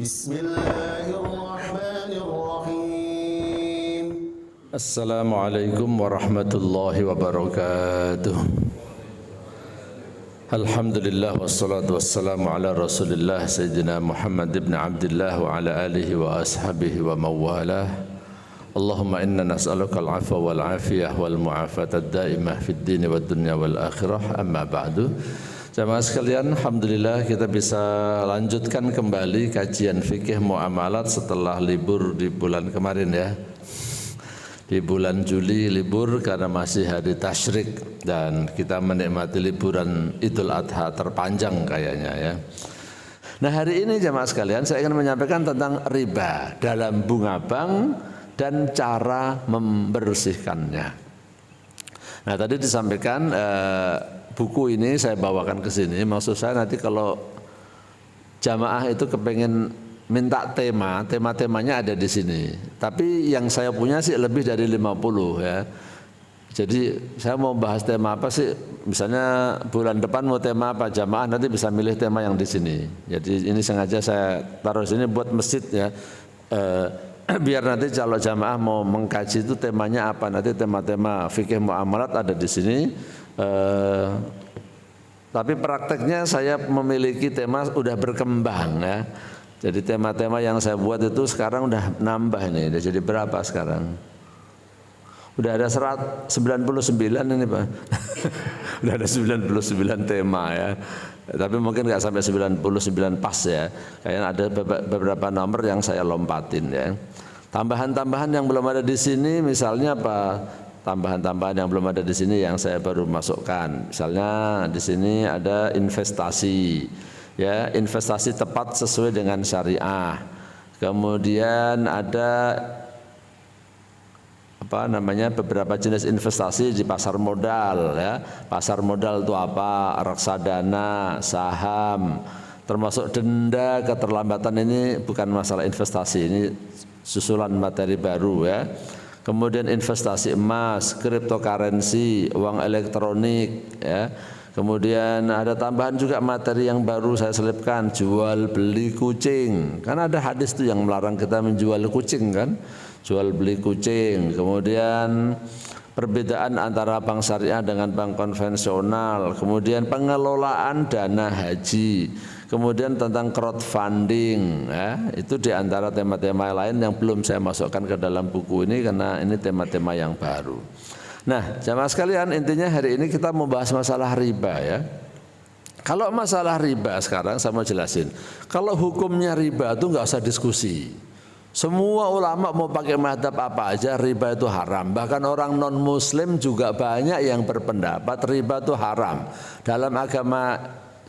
Bismillahirrahmanirrahim. Assalamualaikum warahmatullahi wabarakatuh. Alhamdulillah wassalatu wassalamu ala Rasulillah Sayyidina Muhammad ibn Abdullah wa ala alihi wa ashabihi wa mawalah. Allahumma inna nas'aluka al-'afwa wal 'afiyah wal mu'afata ad-daimah fid din wad dunya wal akhirah. Amma ba'du. Jamaah sekalian, alhamdulillah kita bisa lanjutkan kembali kajian fikih muamalat setelah libur di bulan kemarin ya. Di bulan Juli libur karena masih hari tasyrik dan kita menikmati liburan Idul Adha terpanjang kayaknya ya. Nah, hari ini jamaah sekalian saya akan menyampaikan tentang riba dalam bunga bank dan cara membersihkannya. Nah, tadi disampaikan buku ini saya bawakan ke sini. Maksud saya nanti kalau jamaah itu kepengen minta tema-temanya ada di sini. Tapi yang saya punya sih lebih dari 50 ya. Jadi saya mau bahas tema apa sih? Misalnya bulan depan mau tema apa, jamaah nanti bisa milih tema yang di sini. Jadi ini sengaja saya taruh sini buat masjid ya. Biar nanti kalau jamaah mau mengkaji itu temanya apa, nanti tema-tema fikih muamalat ada di sini. Tapi prakteknya saya memiliki tema udah berkembang ya. Jadi tema-tema yang saya buat itu sekarang udah nambah nih. Udah jadi berapa sekarang? Udah ada 99 ini Pak. Udah ada 99 tema ya. Tapi mungkin nggak sampai 99 pas ya. Kayaknya ada beberapa nomor yang saya lompatin ya. Tambahan-tambahan yang belum ada di sini misalnya apa? Tambahan-tambahan yang belum ada di sini yang saya baru masukkan. Misalnya di sini ada investasi, ya investasi tepat sesuai dengan syariah. Kemudian ada apa namanya beberapa jenis investasi di pasar modal, ya. Pasar modal itu apa? Reksadana, saham, termasuk denda keterlambatan ini bukan masalah investasi, ini susulan materi baru ya. Kemudian investasi emas, cryptocurrency, uang elektronik ya. Kemudian ada tambahan juga materi yang baru saya selipkan, jual beli kucing. Kan ada hadis tuh yang melarang kita menjual kucing kan? Jual beli kucing. Kemudian perbedaan antara bank syariah dengan bank konvensional. Kemudian pengelolaan dana haji. Kemudian tentang crowdfunding, ya, itu diantara tema-tema lain yang belum saya masukkan ke dalam buku ini karena ini tema-tema yang baru. Nah, jamaah sekalian, intinya hari ini kita mau bahas masalah riba ya. Kalau masalah riba sekarang saya mau jelasin. Kalau hukumnya riba itu nggak usah diskusi. Semua ulama mau pakai mazhab apa aja riba itu haram. Bahkan orang non muslim juga banyak yang berpendapat riba itu haram. Dalam agama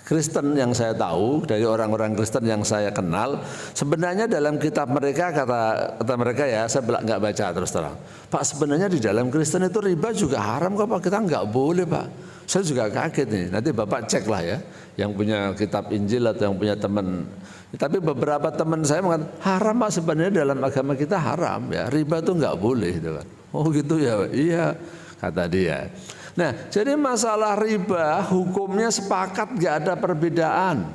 Kristen yang saya tahu, dari orang-orang Kristen yang saya kenal, sebenarnya dalam kitab mereka kata mereka ya, saya nggak baca terus terang. Pak, sebenarnya di dalam Kristen itu riba juga haram kok Pak, kita nggak boleh Pak. Saya juga kaget nih, nanti Bapak cek lah ya, yang punya kitab Injil atau yang punya teman. Tapi beberapa teman saya mengatakan haram Pak, sebenarnya dalam agama kita haram ya, riba itu nggak boleh gitu kan. Oh gitu ya Pak, iya kata dia. Nah, jadi masalah riba hukumnya sepakat gak ada perbedaan.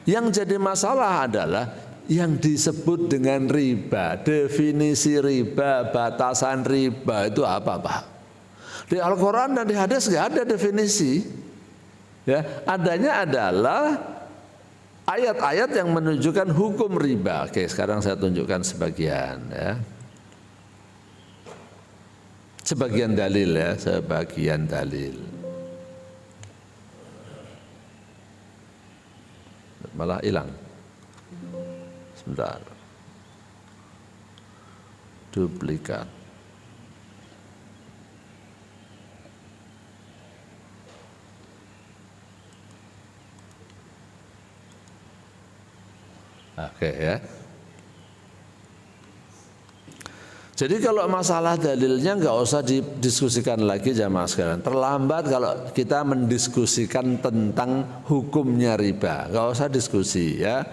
Yang jadi masalah adalah yang disebut dengan riba, definisi riba, batasan riba itu apa Pak? Di Al-Quran dan di hadis gak ada definisi. Ya, adanya adalah ayat-ayat yang menunjukkan hukum riba. Oke, sekarang saya tunjukkan sebagian ya. Sebagian dalil ya, sebagian dalil. Malah hilang. Sebentar. Duplikat. Oke ya. Jadi kalau masalah dalilnya nggak usah didiskusikan lagi jamaah sekalian. Terlambat kalau kita mendiskusikan tentang hukumnya riba, nggak usah diskusi ya.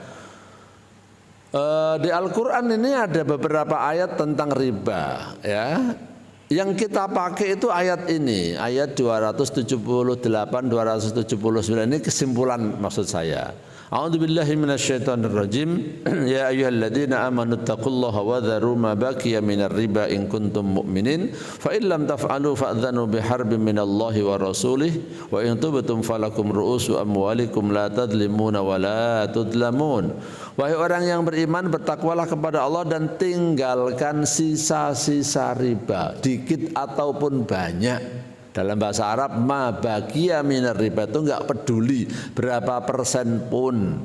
Di Al-Quran ini ada beberapa ayat tentang riba ya. Yang kita pakai itu ayat ini, ayat 278, 279, ini kesimpulan maksud saya. A'udzubillahi minasyaitonirrajim. Ya ayyuhalladzina amanu taqullaha wa dharu ma baqiya minar riba in kuntum mu'minin fa in lam taf'alu fa'dhanu biharbin minallahi wa rasulih wa in tubtum falakum ru'usu amwalikum la tadlimuna wa la tudlamun. Wahai orang yang beriman, bertakwalah kepada Allah dan tinggalkan sisa-sisa riba, dikit ataupun banyak. Dalam bahasa Arab, ma baqiya minar riba itu enggak peduli berapa persen pun.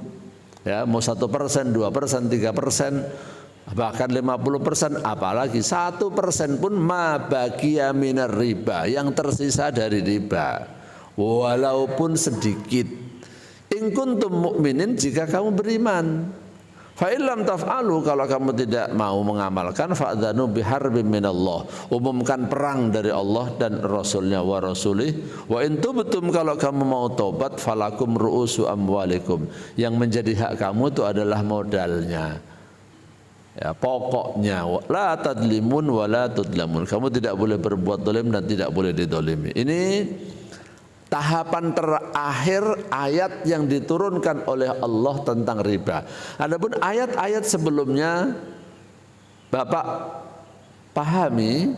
Ya, mau 1%, 2%, 3%, bahkan 50%, apalagi 1% pun ma baqiya minar riba, yang tersisa dari riba. Walaupun sedikit. In kuntum mu'minin, jika kamu beriman. Fa illam taf'alu, kalau kamu tidak mau mengamalkan, fa'dzanu biharbin minallah, umumkan perang dari Allah dan Rasulnya, wa rasulih. Wa in tubtum, kalau kamu mau tobat, falakum ru'usu amwalikum, yang menjadi hak kamu itu adalah modalnya, ya, pokoknya. La tadlimun wa la tudlamun, kamu tidak boleh berbuat zalim dan tidak boleh didolimi. Ini tahapan terakhir ayat yang diturunkan oleh Allah tentang riba. Adapun ayat-ayat sebelumnya Bapak pahami,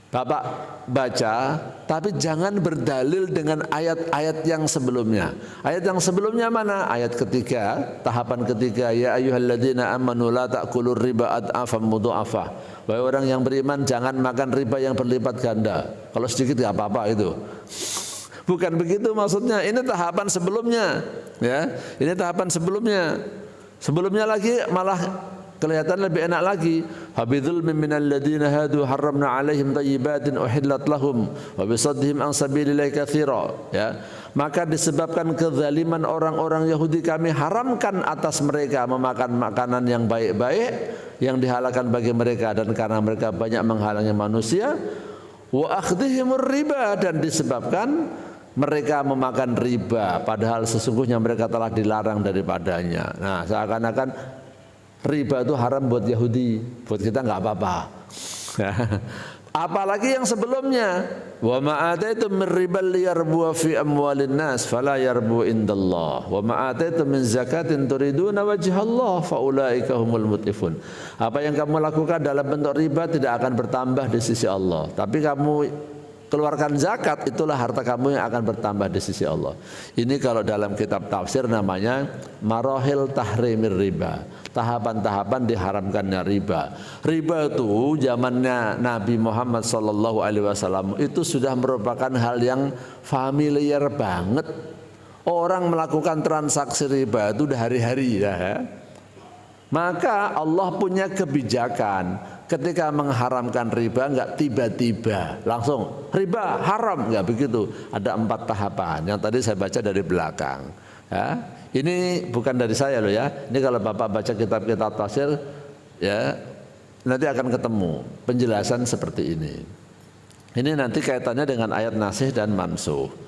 Bapak baca, tapi jangan berdalil dengan ayat-ayat yang sebelumnya. Ayat yang sebelumnya mana? Ayat ketiga, tahapan ketiga, ya ayyuhalladzina amanu la ta'kulur riba ad'afan mudha'afa. Wahai orang yang beriman, jangan makan riba yang berlipat ganda. Kalau sedikit enggak apa-apa itu. Bukan begitu maksudnya. Ini tahapan sebelumnya, ya. Ini tahapan sebelumnya. Sebelumnya lagi malah kelihatan lebih enak lagi. Habidzulmin minal ladzina hadu harramna 'alaihim thayyibatin uhillat lahum wa bisaddihim an sabilillahi katsira. Ya. Maka disebabkan kezaliman orang-orang Yahudi, kami haramkan atas mereka memakan makanan yang baik-baik yang dihalalkan bagi mereka, dan karena mereka banyak menghalangi manusia. Wa akhdhihimur riba, dan disebabkan mereka memakan riba padahal sesungguhnya mereka telah dilarang daripadanya. Nah, seakan-akan riba itu haram buat Yahudi, buat kita nggak apa-apa. Apalagi yang sebelumnya, wa ma ataitum min ribal liyarbu fi amwalin nas fala yarbu indallah wa ma ataitum min zakatin turiduna wajhallah faulaika humul mutifun. Apa yang kamu lakukan dalam bentuk riba tidak akan bertambah di sisi Allah, tapi kamu keluarkan zakat, itulah harta kamu yang akan bertambah di sisi Allah. Ini kalau dalam kitab tafsir namanya marahil tahrimir riba, tahapan-tahapan diharamkannya riba. Riba itu zamannya Nabi Muhammad SAW itu sudah merupakan hal yang familiar banget. Orang melakukan transaksi riba itu udah hari-hari ya. Maka Allah punya kebijakan. Ketika mengharamkan riba, enggak tiba-tiba langsung riba haram, enggak begitu. Ada 4 tahapan yang tadi saya baca dari belakang. Ya, ini bukan dari saya loh ya. Ini kalau Bapak baca kitab-kitab tafsir ya, nanti akan ketemu penjelasan seperti ini. Ini nanti kaitannya dengan ayat nasih dan mansuh.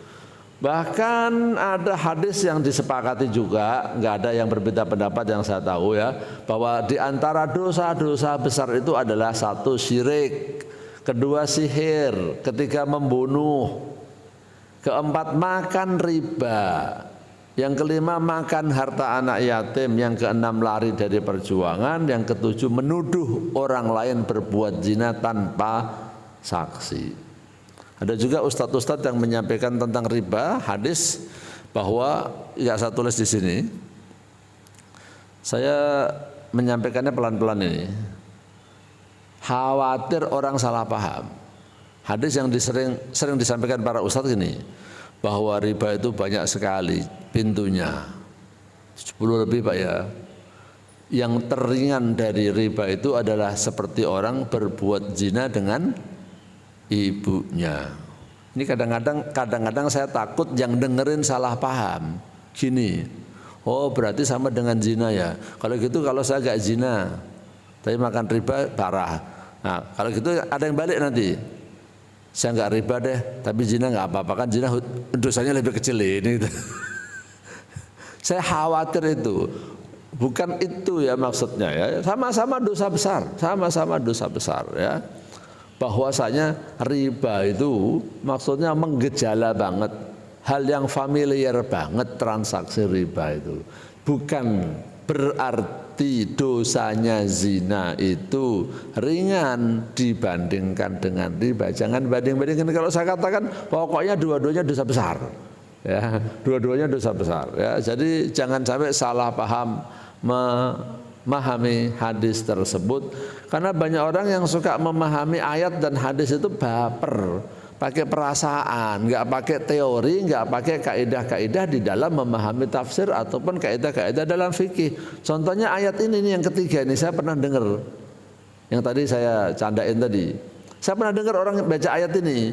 Bahkan ada hadis yang disepakati juga, nggak ada yang berbeda pendapat yang saya tahu ya, bahwa di antara dosa-dosa besar itu adalah 1 syirik, 2 sihir, 3 membunuh, 4 makan riba, yang 5 makan harta anak yatim, yang 6 lari dari perjuangan, yang 7 menuduh orang lain berbuat zina tanpa saksi. Ada juga ustadz-ustadz yang menyampaikan tentang riba hadis, bahwa ya saya tulis di sini. Saya menyampaikannya pelan-pelan ini. Khawatir orang salah paham. Hadis yang sering disampaikan para ustadz ini, bahwa riba itu banyak sekali pintunya. 10 lebih Pak ya. Yang teringan dari riba itu adalah seperti orang berbuat zina dengan ibunya. Ini kadang-kadang saya takut yang dengerin salah paham. Gini, oh berarti sama dengan zina ya. Kalau gitu kalau saya gak zina, tapi makan riba parah. Nah kalau gitu ada yang balik nanti. Saya gak riba deh, tapi zina gak apa-apa, kan zina dosanya lebih kecil ini. Saya khawatir itu. Bukan itu ya maksudnya ya. Sama-sama dosa besar, sama-sama dosa besar ya. bahwasanya riba itu maksudnya menggejala banget, hal yang familiar banget transaksi riba itu. Bukan berarti dosanya zina itu ringan dibandingkan dengan riba. Jangan banding-bandingkan. Kalau saya katakan pokoknya dua-duanya dosa besar. Ya, dua-duanya dosa besar. Ya, jadi jangan sampai salah paham memahami hadis tersebut, karena banyak orang yang suka memahami ayat dan hadis itu baper, pakai perasaan, nggak pakai teori, nggak pakai kaidah-kaidah di dalam memahami tafsir ataupun kaidah-kaidah dalam fikih. Contohnya ayat ini nih, yang ketiga ini saya pernah dengar, yang tadi saya candain tadi. Saya pernah dengar orang baca ayat ini,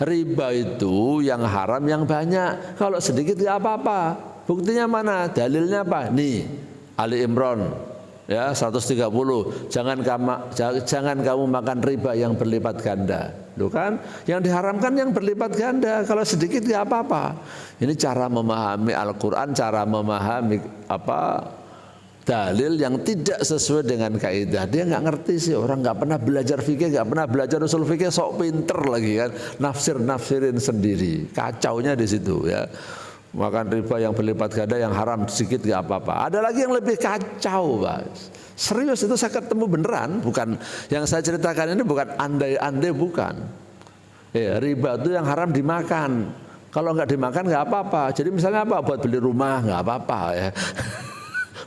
riba itu yang haram yang banyak, kalau sedikit nggak apa-apa. Buktinya mana? Dalilnya apa? Nih, Ali Imran ya 130, jangan kamu makan riba yang berlipat ganda. Loh kan, yang diharamkan yang berlipat ganda, kalau sedikit nggak apa-apa. Ini cara memahami Al-Quran, cara memahami dalil yang tidak sesuai dengan kaidah. Dia nggak ngerti sih, orang nggak pernah belajar fikih, nggak pernah belajar usul fikih, sok pinter lagi kan, nafsirin sendiri. Kacaunya di situ ya. Makan riba yang berlipat ganda yang haram sedikit nggak apa-apa. Ada lagi yang lebih kacau, Pak. Serius, itu saya ketemu beneran, bukan yang saya ceritakan ini, bukan andai-andai, bukan. Ya, riba itu yang haram dimakan. Kalau nggak dimakan nggak apa-apa. Jadi misalnya apa? Buat beli rumah nggak apa-apa ya.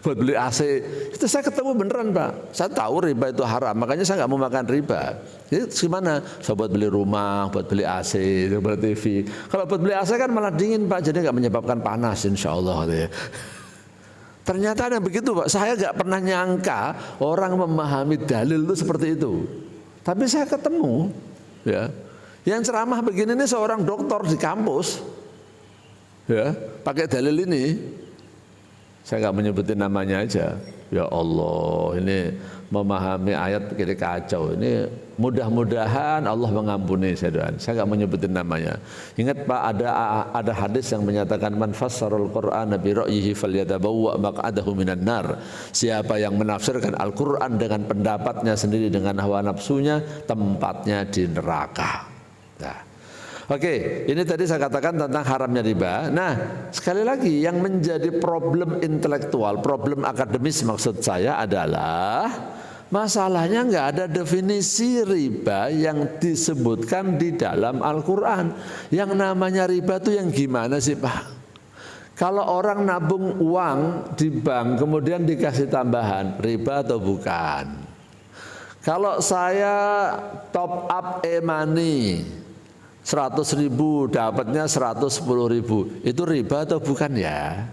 Buat beli AC, itu saya ketemu beneran, Pak. Saya tahu riba itu haram, makanya saya nggak mau makan riba. Jadi gimana? Saya buat beli rumah, buat beli AC, buat TV. Kalau buat beli AC kan malah dingin, Pak, jadi nggak menyebabkan panas, insya Allah. Ya. Ternyata ada begitu, Pak. Saya nggak pernah nyangka orang memahami dalil itu seperti itu. Tapi saya ketemu, ya, yang ceramah begini ini seorang dokter di kampus, ya, pakai dalil ini. Saya nggak menyebutin namanya aja. Ya Allah, ini memahami ayat begini kacau. Ini mudah-mudahan Allah mengampuni saya doakan. Saya nggak menyebutin namanya. Ingat Pak, ada hadis yang menyatakan man fassarul Qur'ana bi ra'yihi falyatabawwa maq'adahu minan nar. Siapa yang menafsirkan Al-Qur'an dengan pendapatnya sendiri, dengan hawa nafsunya, tempatnya di neraka. Nah. Oke, ini tadi saya katakan tentang haramnya riba. Nah, sekali lagi yang menjadi problem intelektual, problem akademis maksud saya adalah masalahnya nggak ada definisi riba yang disebutkan di dalam Al-Quran. Yang namanya riba itu yang gimana sih, Pak? Kalau orang nabung uang di bank kemudian dikasih tambahan, riba atau bukan? Kalau saya top up e-money 100.000 dapatnya 110.000, itu riba atau bukan ya?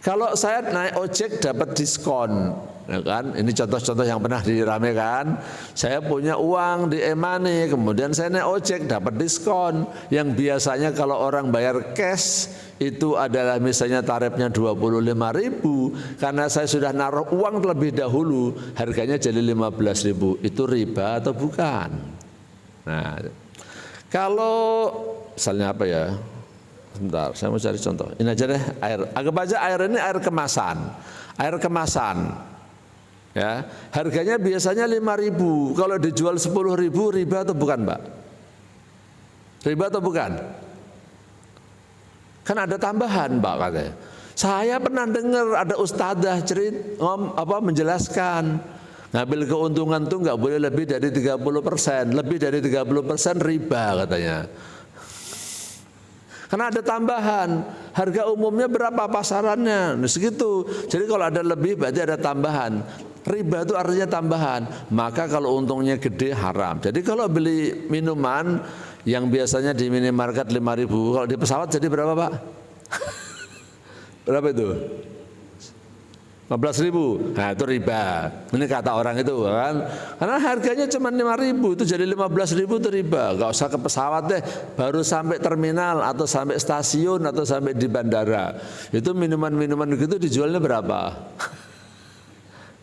Kalau saya naik ojek dapat diskon, ya kan? Ini contoh-contoh yang pernah diramekan. Saya punya uang di e-money, kemudian saya naik ojek dapat diskon. Yang biasanya kalau orang bayar cash itu adalah misalnya tarifnya 25.000, karena saya sudah naruh uang terlebih dahulu, harganya jadi 15.000. Itu riba atau bukan? Nah, kalau misalnya apa ya, sebentar saya mau cari contoh. Ini aja deh, air. Anggap aja air ini air kemasan. Air kemasan, ya, harganya biasanya 5.000. Kalau dijual 10.000, riba atau bukan, Mbak? Riba atau bukan? Kan ada tambahan, Mbak, katanya. Saya pernah dengar ada ustadzah menjelaskan, ngambil keuntungan tuh nggak boleh lebih dari 30%, lebih dari 30% riba katanya. Karena ada tambahan, harga umumnya berapa pasarannya, nah, segitu. Jadi kalau ada lebih berarti ada tambahan. Riba itu artinya tambahan. Maka kalau untungnya gede haram. Jadi kalau beli minuman yang biasanya di minimarket 5.000, kalau di pesawat jadi berapa, Pak? Berapa itu? 15.000, nah itu riba. Ini kata orang itu kan, karena harganya cuma 5.000, itu jadi 15.000 itu riba. Gak usah ke pesawat deh, baru sampai terminal atau sampai stasiun atau sampai di bandara, itu minuman-minuman begitu dijualnya berapa?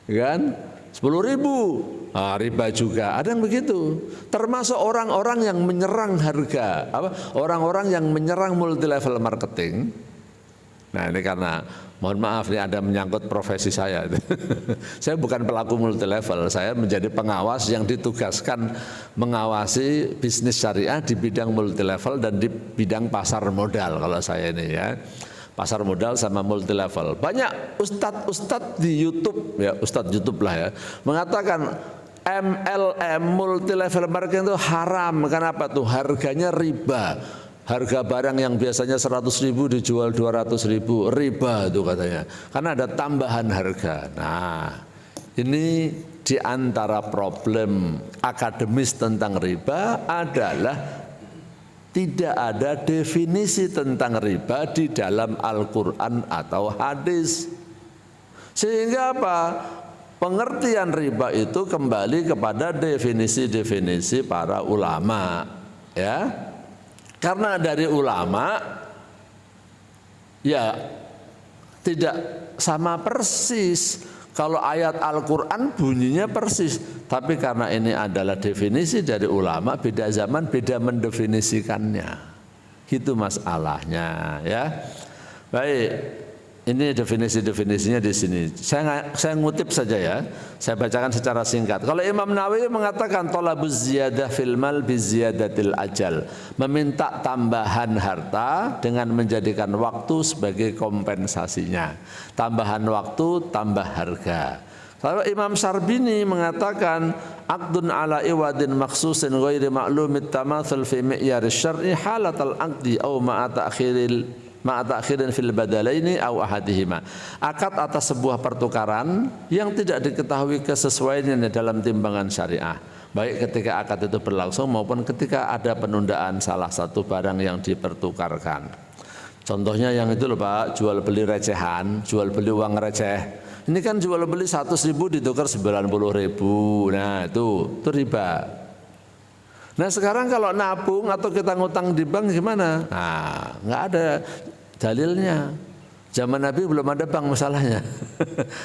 Kan? 10.000, nah, riba juga. Ada yang begitu. Termasuk orang-orang yang menyerang harga, orang-orang yang menyerang multi level marketing. Nah ini karena mohon maaf ini ada menyangkut profesi saya. Saya bukan pelaku multi level, saya menjadi pengawas yang ditugaskan mengawasi bisnis syariah di bidang multi level dan di bidang pasar modal kalau saya ini ya. Pasar modal sama multi level. Banyak ustadz di YouTube ya, ustadz YouTube lah ya, mengatakan MLM multi level marketing itu haram. Kenapa tuh? Harganya riba. Harga barang yang biasanya 100.000 dijual 200.000, riba itu katanya. Karena ada tambahan harga. Nah, ini di antara problem akademis tentang riba adalah tidak ada definisi tentang riba di dalam Al-Quran atau hadis. Sehingga apa? Pengertian riba itu kembali kepada definisi-definisi para ulama, ya. Karena dari ulama ya tidak sama persis. Kalau ayat Al-Quran bunyinya persis, tapi karena ini adalah definisi dari ulama, beda zaman beda mendefinisikannya. Itu masalahnya ya. Baik. Ini definisi-definisinya di sini. Saya ngutip saja ya. Saya bacakan secara singkat. Kalau Imam Nawawi mengatakan thalabuz ziyadah fil mal bi ziyadatil ajal, meminta tambahan harta dengan menjadikan waktu sebagai kompensasinya. Tambahan waktu, tambah harga. Kalau Imam Syarbini mengatakan aqdun ala iwadin maksusin ghairi ma'lumit tamatsul fi mi'yar syar'i halatal aqdi aw ma'a ta'khirin fil badalaini aw ahadihima. Akad atas sebuah pertukaran yang tidak diketahui kesesuaiannya dalam timbangan syariah, baik ketika akad itu berlangsung maupun ketika ada penundaan salah satu barang yang dipertukarkan. Contohnya yang itu loh Pak, jual beli recehan, jual beli uang receh. Ini kan jual beli 100.000 ditukar 90.000. Nah itu riba. Nah sekarang kalau nabung atau kita ngutang di bank gimana? Nah nggak ada dalilnya. Zaman Nabi belum ada bank masalahnya.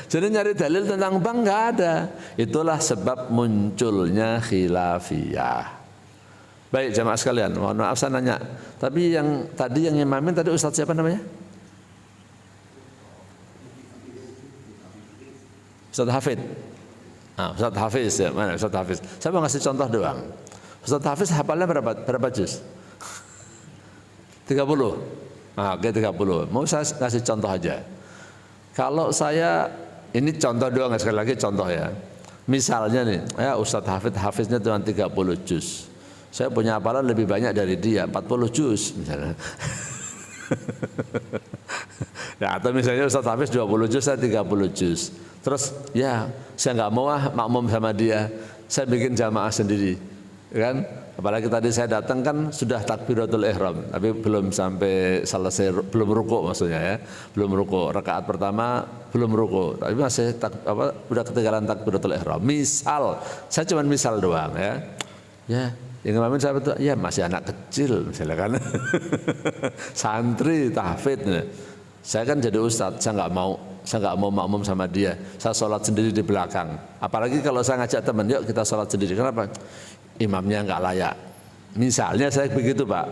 Jadi nyari dalil tentang bank nggak ada. Itulah sebab munculnya khilafiyah. Baik jamaah sekalian, mohon maaf saya nanya. Tapi yang tadi yang imamin tadi Ustadz siapa namanya? Ustadz Hafid. Nah, Ustadz Hafiz ya, mana Ustadz Hafiz? Saya mau ngasih contoh doang. Ustadz Hafiz hafalnya berapa juz? 30. Nah, oke 30. Mau saya kasih contoh aja. Kalau saya, ini contoh doang sekali lagi contoh ya. Misalnya nih, ya Ustadz Hafiznya cuma 30 juz. Saya punya hafalan lebih banyak dari dia, 40 juz misalnya. Ya, atau misalnya Ustadz Hafiz 20 juz, saya 30 juz. Terus ya saya nggak mau makmum sama dia, saya bikin jamaah sendiri. Kan? Apalagi tadi saya datang kan sudah takbiratul ihram, tapi belum sampai selesai, belum rukuk maksudnya ya, belum rukuk. Rakaat pertama belum rukuk, tapi masih udah ketinggalan takbiratul ihram. Misal, saya cuma misal doang ya. Ya, yang ngalamin saya betul, ya masih anak kecil misalnya kan, santri tahfidz. Saya kan jadi ustadz, saya nggak mau makmum sama dia. Saya sholat sendiri di belakang. Apalagi kalau saya ngajak teman, yuk kita sholat sendiri. Kenapa? Imamnya nggak layak. Misalnya saya begitu Pak,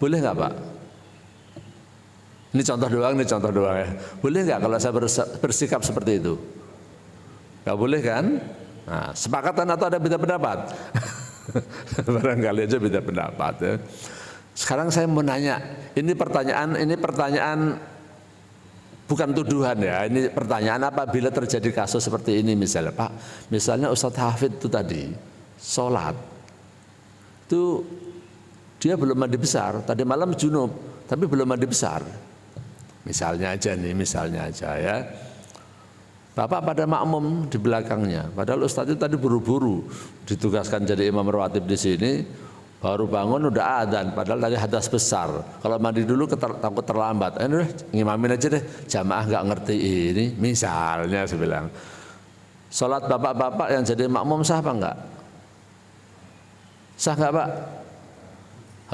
boleh nggak Pak? Ini contoh doang ya. Boleh nggak kalau saya bersikap seperti itu? Nggak boleh kan? Nah, sepakatan atau ada beda pendapat? Barangkali aja beda pendapat ya. Sekarang saya mau nanya, ini pertanyaan bukan tuduhan ya, ini pertanyaan apabila terjadi kasus seperti ini misalnya Pak, misalnya Ustadz Hafid itu tadi sholat, itu dia belum mandi besar, tadi malam junub, tapi belum mandi besar. Misalnya aja ya. Bapak pada makmum di belakangnya, padahal Ustadz itu tadi buru-buru ditugaskan jadi imam rawatib di sini, baru bangun udah adzan, padahal tadi hadas besar. Kalau mandi dulu takut terlambat. Udah ngimamin aja deh, jamaah nggak ngerti ini. Misalnya saya bilang, sholat bapak-bapak yang jadi makmum sah apa enggak? Sah enggak Pak?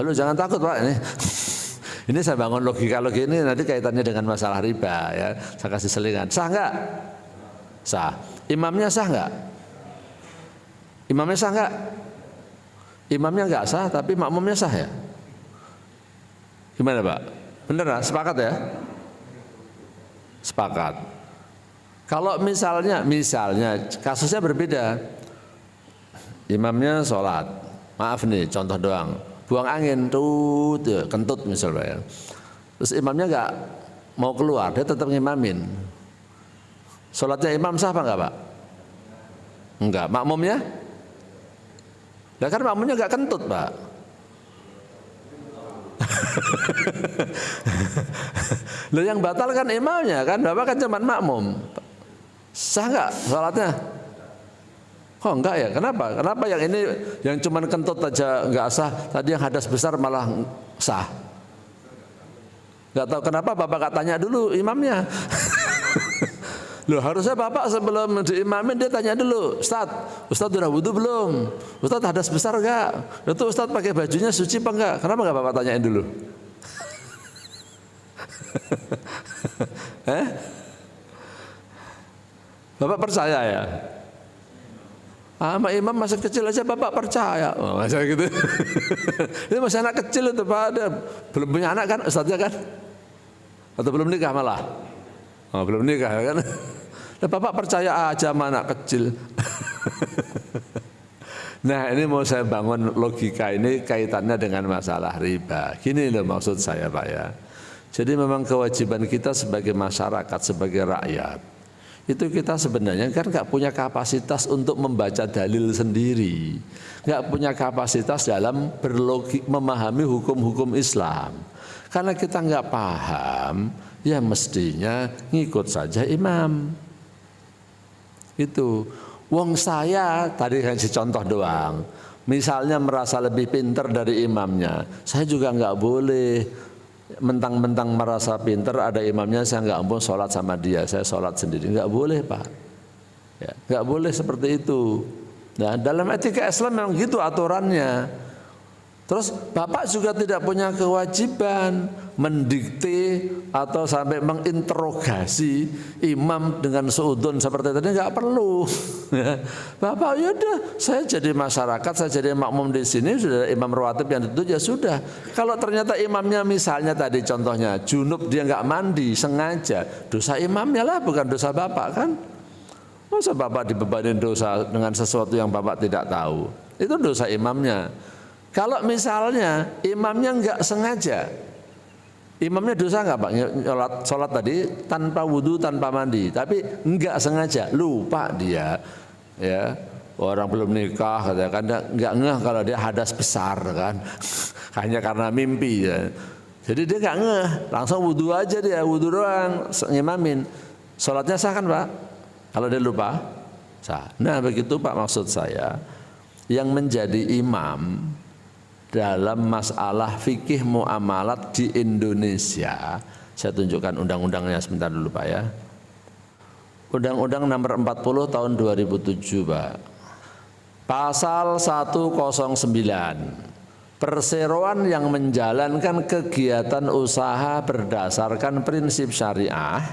Halo jangan takut Pak ini. Ini saya bangun logika ini nanti kaitannya dengan masalah riba ya. Saya kasih selingan. Sah enggak? Sah. Imamnya sah enggak? Imamnya sah enggak? Imamnya enggak sah tapi makmumnya sah ya? Gimana Pak? Bener lah, sepakat ya? Sepakat. Kalau misalnya kasusnya berbeda, imamnya sholat, maaf nih contoh doang, buang angin, kentut misalnya, terus imamnya nggak mau keluar, dia tetap ngimamin. Sholatnya imam sah apa enggak Pak? Enggak. Makmumnya? Nah kan makmumnya enggak kentut Pak. Loh yang batal kan imamnya kan, Bapak kan cuma makmum. Sah enggak sholatnya? Kok enggak ya? Kenapa? Kenapa yang ini yang cuma kentut aja enggak sah, tadi yang hadas besar malah sah? Enggak tahu kenapa Bapak enggak tanya dulu imamnya. Loh harusnya Bapak sebelum diimamin dia tanya dulu, Ustadz udah wudu belum? Ustadz hadas besar enggak? Itu Ustadz pakai bajunya suci apa enggak? Kenapa enggak Bapak tanyain dulu? Bapak percaya ya? Sama imam masih kecil aja Bapak percaya. Oh, masa gitu. Ini masih anak kecil itu Pak, ada belum punya anak kan Ustadznya kan? Atau belum nikah malah? Oh, belum nikah kan? Nah, Bapak percaya aja sama anak kecil. Nah ini mau saya bangun logika ini kaitannya dengan masalah riba. Gini loh maksud saya Pak ya. Jadi memang kewajiban kita sebagai masyarakat, sebagai rakyat, itu kita sebenarnya kan nggak punya kapasitas untuk membaca dalil sendiri, nggak punya kapasitas dalam memahami hukum-hukum Islam. Karena kita nggak paham, ya mestinya ngikut saja imam. Itu, wong saya tadi kasih contoh doang. Misalnya merasa lebih pintar dari imamnya, saya juga nggak boleh mentang-mentang merasa pintar ada imamnya saya nggak mau sholat sama dia, saya sholat sendiri, nggak boleh Pak. Ya, nggak boleh seperti itu. Nah dalam etika Islam memang gitu aturannya. Terus Bapak juga tidak punya kewajiban mendikte atau sampai menginterogasi imam dengan suudon seperti tadi, nggak perlu. Bapak yaudah, saya jadi masyarakat, saya jadi makmum di sini, sudah imam rawatib yang dituju ya sudah. Kalau ternyata imamnya misalnya tadi contohnya junub, dia nggak mandi sengaja, dosa imamnya lah, bukan dosa Bapak kan? Masa Bapak dibebani dosa dengan sesuatu yang Bapak tidak tahu? Itu dosa imamnya. Kalau misalnya imamnya nggak sengaja, imamnya dosa nggak Pak? Sholat tadi tanpa wudhu, tanpa mandi, tapi nggak sengaja, lupa dia, ya orang belum nikah, kan nggak ngeh kalau dia hadas besar kan, hanya karena mimpi ya. Jadi dia nggak ngeh, langsung wudhu aja dia, wudhu doang, ngimamin, sholatnya sah kan Pak? Kalau dia lupa, sah. Nah begitu Pak maksud saya, yang menjadi imam dalam masalah fikih muamalat di Indonesia, saya tunjukkan undang-undangnya sebentar dulu Pak ya. Undang-Undang nomor 40 tahun 2007 Pak. Pasal 109. Perseroan yang menjalankan kegiatan usaha berdasarkan prinsip syariah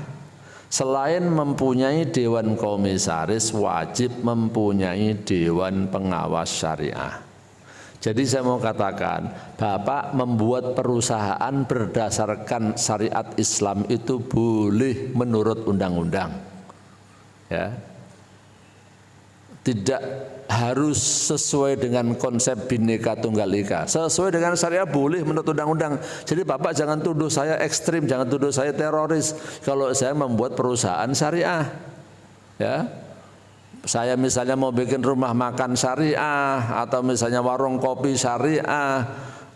selain mempunyai dewan komisaris wajib mempunyai dewan pengawas syariah. Jadi saya mau katakan, Bapak membuat perusahaan berdasarkan syariat Islam itu boleh menurut undang-undang. Ya. Tidak harus sesuai dengan konsep Bhinneka Tunggal Ika. Sesuai dengan syariat boleh menurut undang-undang. Jadi Bapak jangan tuduh saya ekstrim, jangan tuduh saya teroris kalau saya membuat perusahaan syariah. Ya. Saya misalnya mau bikin rumah makan syariah, atau misalnya warung kopi syariah,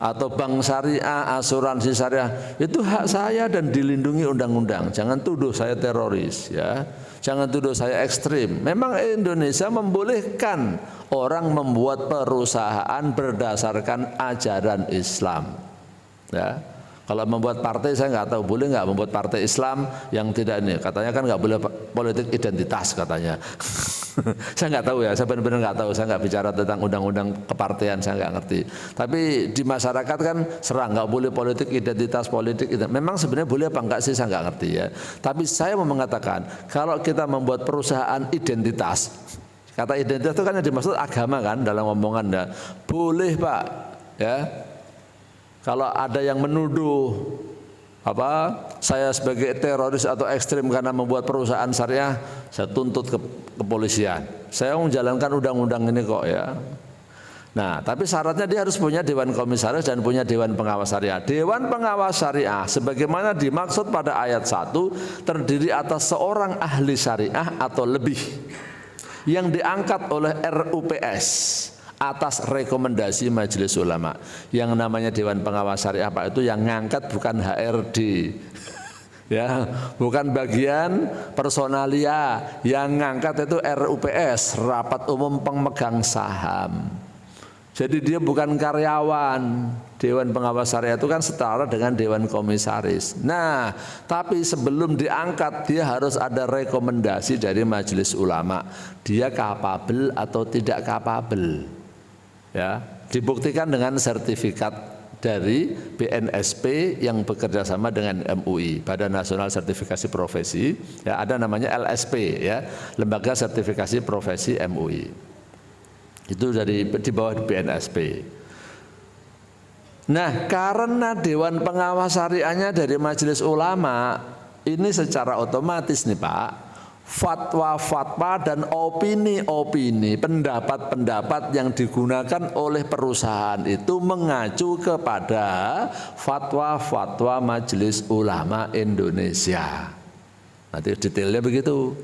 atau bank syariah, asuransi syariah, itu hak saya dan dilindungi undang-undang. Jangan tuduh saya teroris, ya. Jangan tuduh saya ekstrim. Memang Indonesia membolehkan orang membuat perusahaan berdasarkan ajaran Islam, ya. Kalau membuat partai saya nggak tahu boleh nggak membuat partai Islam yang tidak ini. Katanya kan nggak boleh politik identitas katanya. Saya nggak tahu ya, saya benar-benar nggak tahu. Saya nggak bicara tentang undang-undang kepartean, saya nggak ngerti. Tapi di masyarakat kan serang nggak boleh politik identitas politik. Memang sebenarnya boleh apa enggak sih saya nggak ngerti ya. Tapi saya mau mengatakan kalau kita membuat perusahaan identitas, kata identitas itu kan yang dimaksud agama kan dalam omongan, boleh Pak, ya. Kalau ada yang menuduh saya sebagai teroris atau ekstrim karena membuat perusahaan syariah, saya tuntut ke kepolisian. Saya menjalankan undang-undang ini kok ya. Nah, tapi syaratnya dia harus punya dewan komisaris dan punya dewan pengawas syariah. Dewan pengawas syariah sebagaimana dimaksud pada ayat 1 terdiri atas seorang ahli syariah atau lebih yang diangkat oleh RUPS atas rekomendasi Majelis Ulama. Yang namanya Dewan Pengawas Syariah Pak itu yang ngangkat bukan HRD. Ya, bukan bagian personalia, yang ngangkat itu RUPS, Rapat Umum Pemegang Saham. Jadi dia bukan karyawan. Dewan Pengawas Syariah itu kan setara dengan Dewan Komisaris. Nah, tapi sebelum diangkat dia harus ada rekomendasi dari Majelis Ulama. Dia kapabel atau tidak kapabel. Ya, dibuktikan dengan sertifikat dari BNSP yang bekerja sama dengan MUI, Badan Nasional Sertifikasi Profesi. Ya, ada namanya LSP, ya, Lembaga Sertifikasi Profesi MUI. Itu di bawah BNSP. Nah, karena Dewan Pengawas Syariahnya dari Majelis Ulama, ini secara otomatis nih Pak, fatwa-fatwa dan opini-opini, pendapat-pendapat yang digunakan oleh perusahaan itu mengacu kepada fatwa-fatwa Majelis Ulama Indonesia. Nanti detailnya begitu.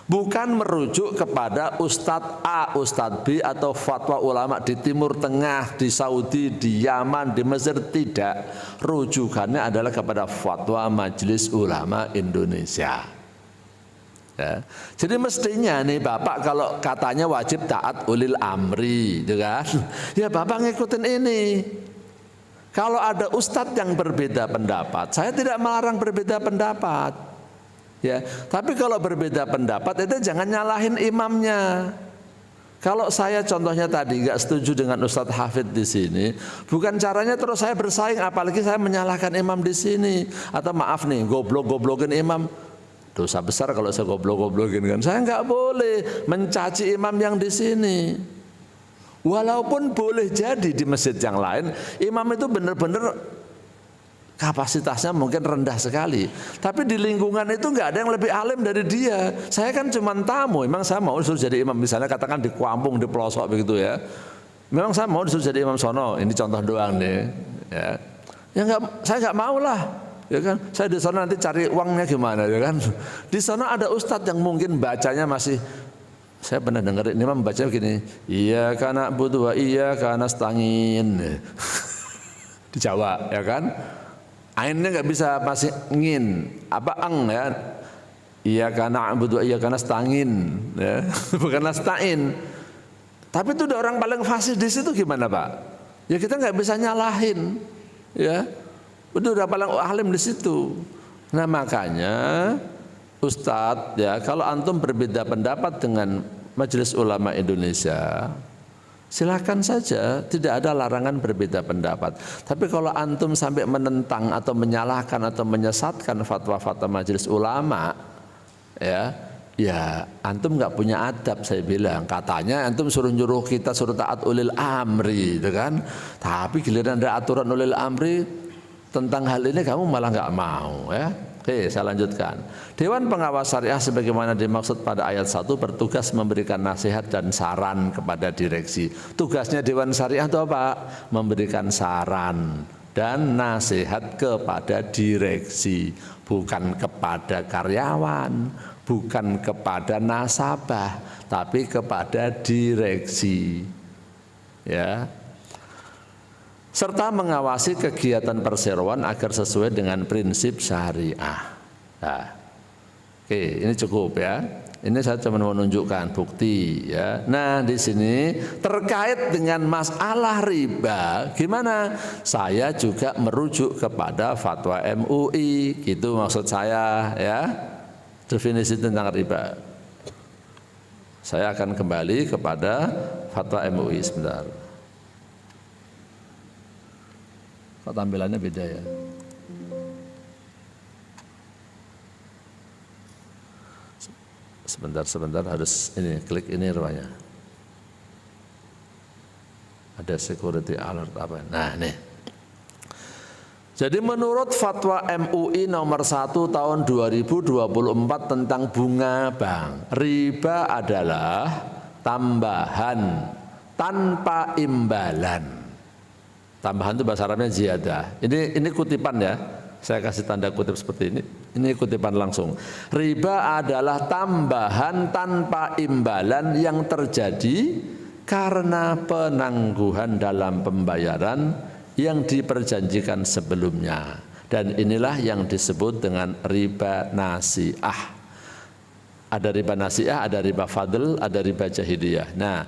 Bukan merujuk kepada Ustadz A, Ustadz B atau fatwa ulama di Timur Tengah, di Saudi, di Yaman, di Mesir, tidak. Rujukannya adalah kepada fatwa Majelis Ulama Indonesia. Ya. Jadi mestinya nih Bapak kalau katanya wajib taat ulil amri, gitu kan? Ya Bapak ngikutin ini. Kalau ada ustadz yang berbeda pendapat, saya tidak melarang berbeda pendapat. Ya, tapi kalau berbeda pendapat itu jangan nyalahin imamnya. Kalau saya contohnya tadi nggak setuju dengan Ustadz Hafid di sini, bukan caranya terus saya bersaing, apalagi saya menyalahkan imam di sini. Atau maaf nih, goblok-goblokin imam. Dosa besar kalau saya goblok-goblokin kan. Saya nggak boleh mencaci imam yang di sini. Walaupun boleh jadi di masjid yang lain, imam itu benar-benar kapasitasnya mungkin rendah sekali, tapi di lingkungan itu nggak ada yang lebih alim dari dia. Saya kan cuma tamu, memang saya mau disuruh jadi imam, misalnya katakan di kampung, di pelosok begitu ya. Memang saya mau disuruh jadi imam sono, ini contoh doang nih. Ya nggak, saya nggak mau lah, ya kan. Saya di sana nanti cari uangnya gimana, ya kan. Di sana ada ustadz yang mungkin bacanya masih, saya pernah dengar imam baca begini, iya karena butuh, iya karena stangin, di Jawa, ya kan. Ainnya nggak bisa masih ngin, apa ang ya, iya karena butuh, iya karena stangin, ya. Bukan nastain. Tapi itu udah orang paling fasih di situ gimana Pak? Ya kita nggak bisa nyalahin, ya. Udah paling alim di situ. Nah makanya Ustadz ya, kalau antum berbeda pendapat dengan Majelis Ulama Indonesia, silakan saja, tidak ada larangan berbeda pendapat. Tapi kalau antum sampai menentang atau menyalahkan atau menyesatkan fatwa-fatwa Majelis Ulama, ya antum nggak punya adab, saya bilang. Katanya antum suruh nyuruh kita suruh taat ulil amri, gitu kan? Tapi giliran ada aturan ulil amri tentang hal ini kamu malah nggak mau, ya. Oke, saya lanjutkan. Dewan Pengawas Syariah sebagaimana dimaksud pada ayat 1 bertugas memberikan nasihat dan saran kepada direksi. Tugasnya Dewan Syariah itu apa? Memberikan saran dan nasihat kepada direksi, bukan kepada karyawan, bukan kepada nasabah, tapi kepada direksi. Ya. Serta mengawasi kegiatan perseroan agar sesuai dengan prinsip syariah. Nah, oke, ini cukup ya. Ini saya cuma mau menunjukkan bukti ya. Nah, di sini terkait dengan masalah riba, gimana? Saya juga merujuk kepada fatwa MUI, gitu maksud saya ya. Definisi tentang riba. Saya akan kembali kepada fatwa MUI sebentar. Kok tampilannya beda ya? Sebentar harus ini, klik ini rupanya. Ada security alert apa? Nah, nih. Jadi menurut fatwa MUI nomor 1 tahun 2024 tentang bunga bank, riba adalah tambahan tanpa imbalan. Tambahan itu bahasa Arabnya ziyadah. Ini kutipan ya. Saya kasih tanda kutip seperti ini. Ini kutipan langsung. Riba adalah tambahan tanpa imbalan yang terjadi karena penangguhan dalam pembayaran yang diperjanjikan sebelumnya, dan inilah yang disebut dengan riba nasi'ah. Ada riba nasi'ah, ada riba fadl, ada riba jahiliyah. Nah,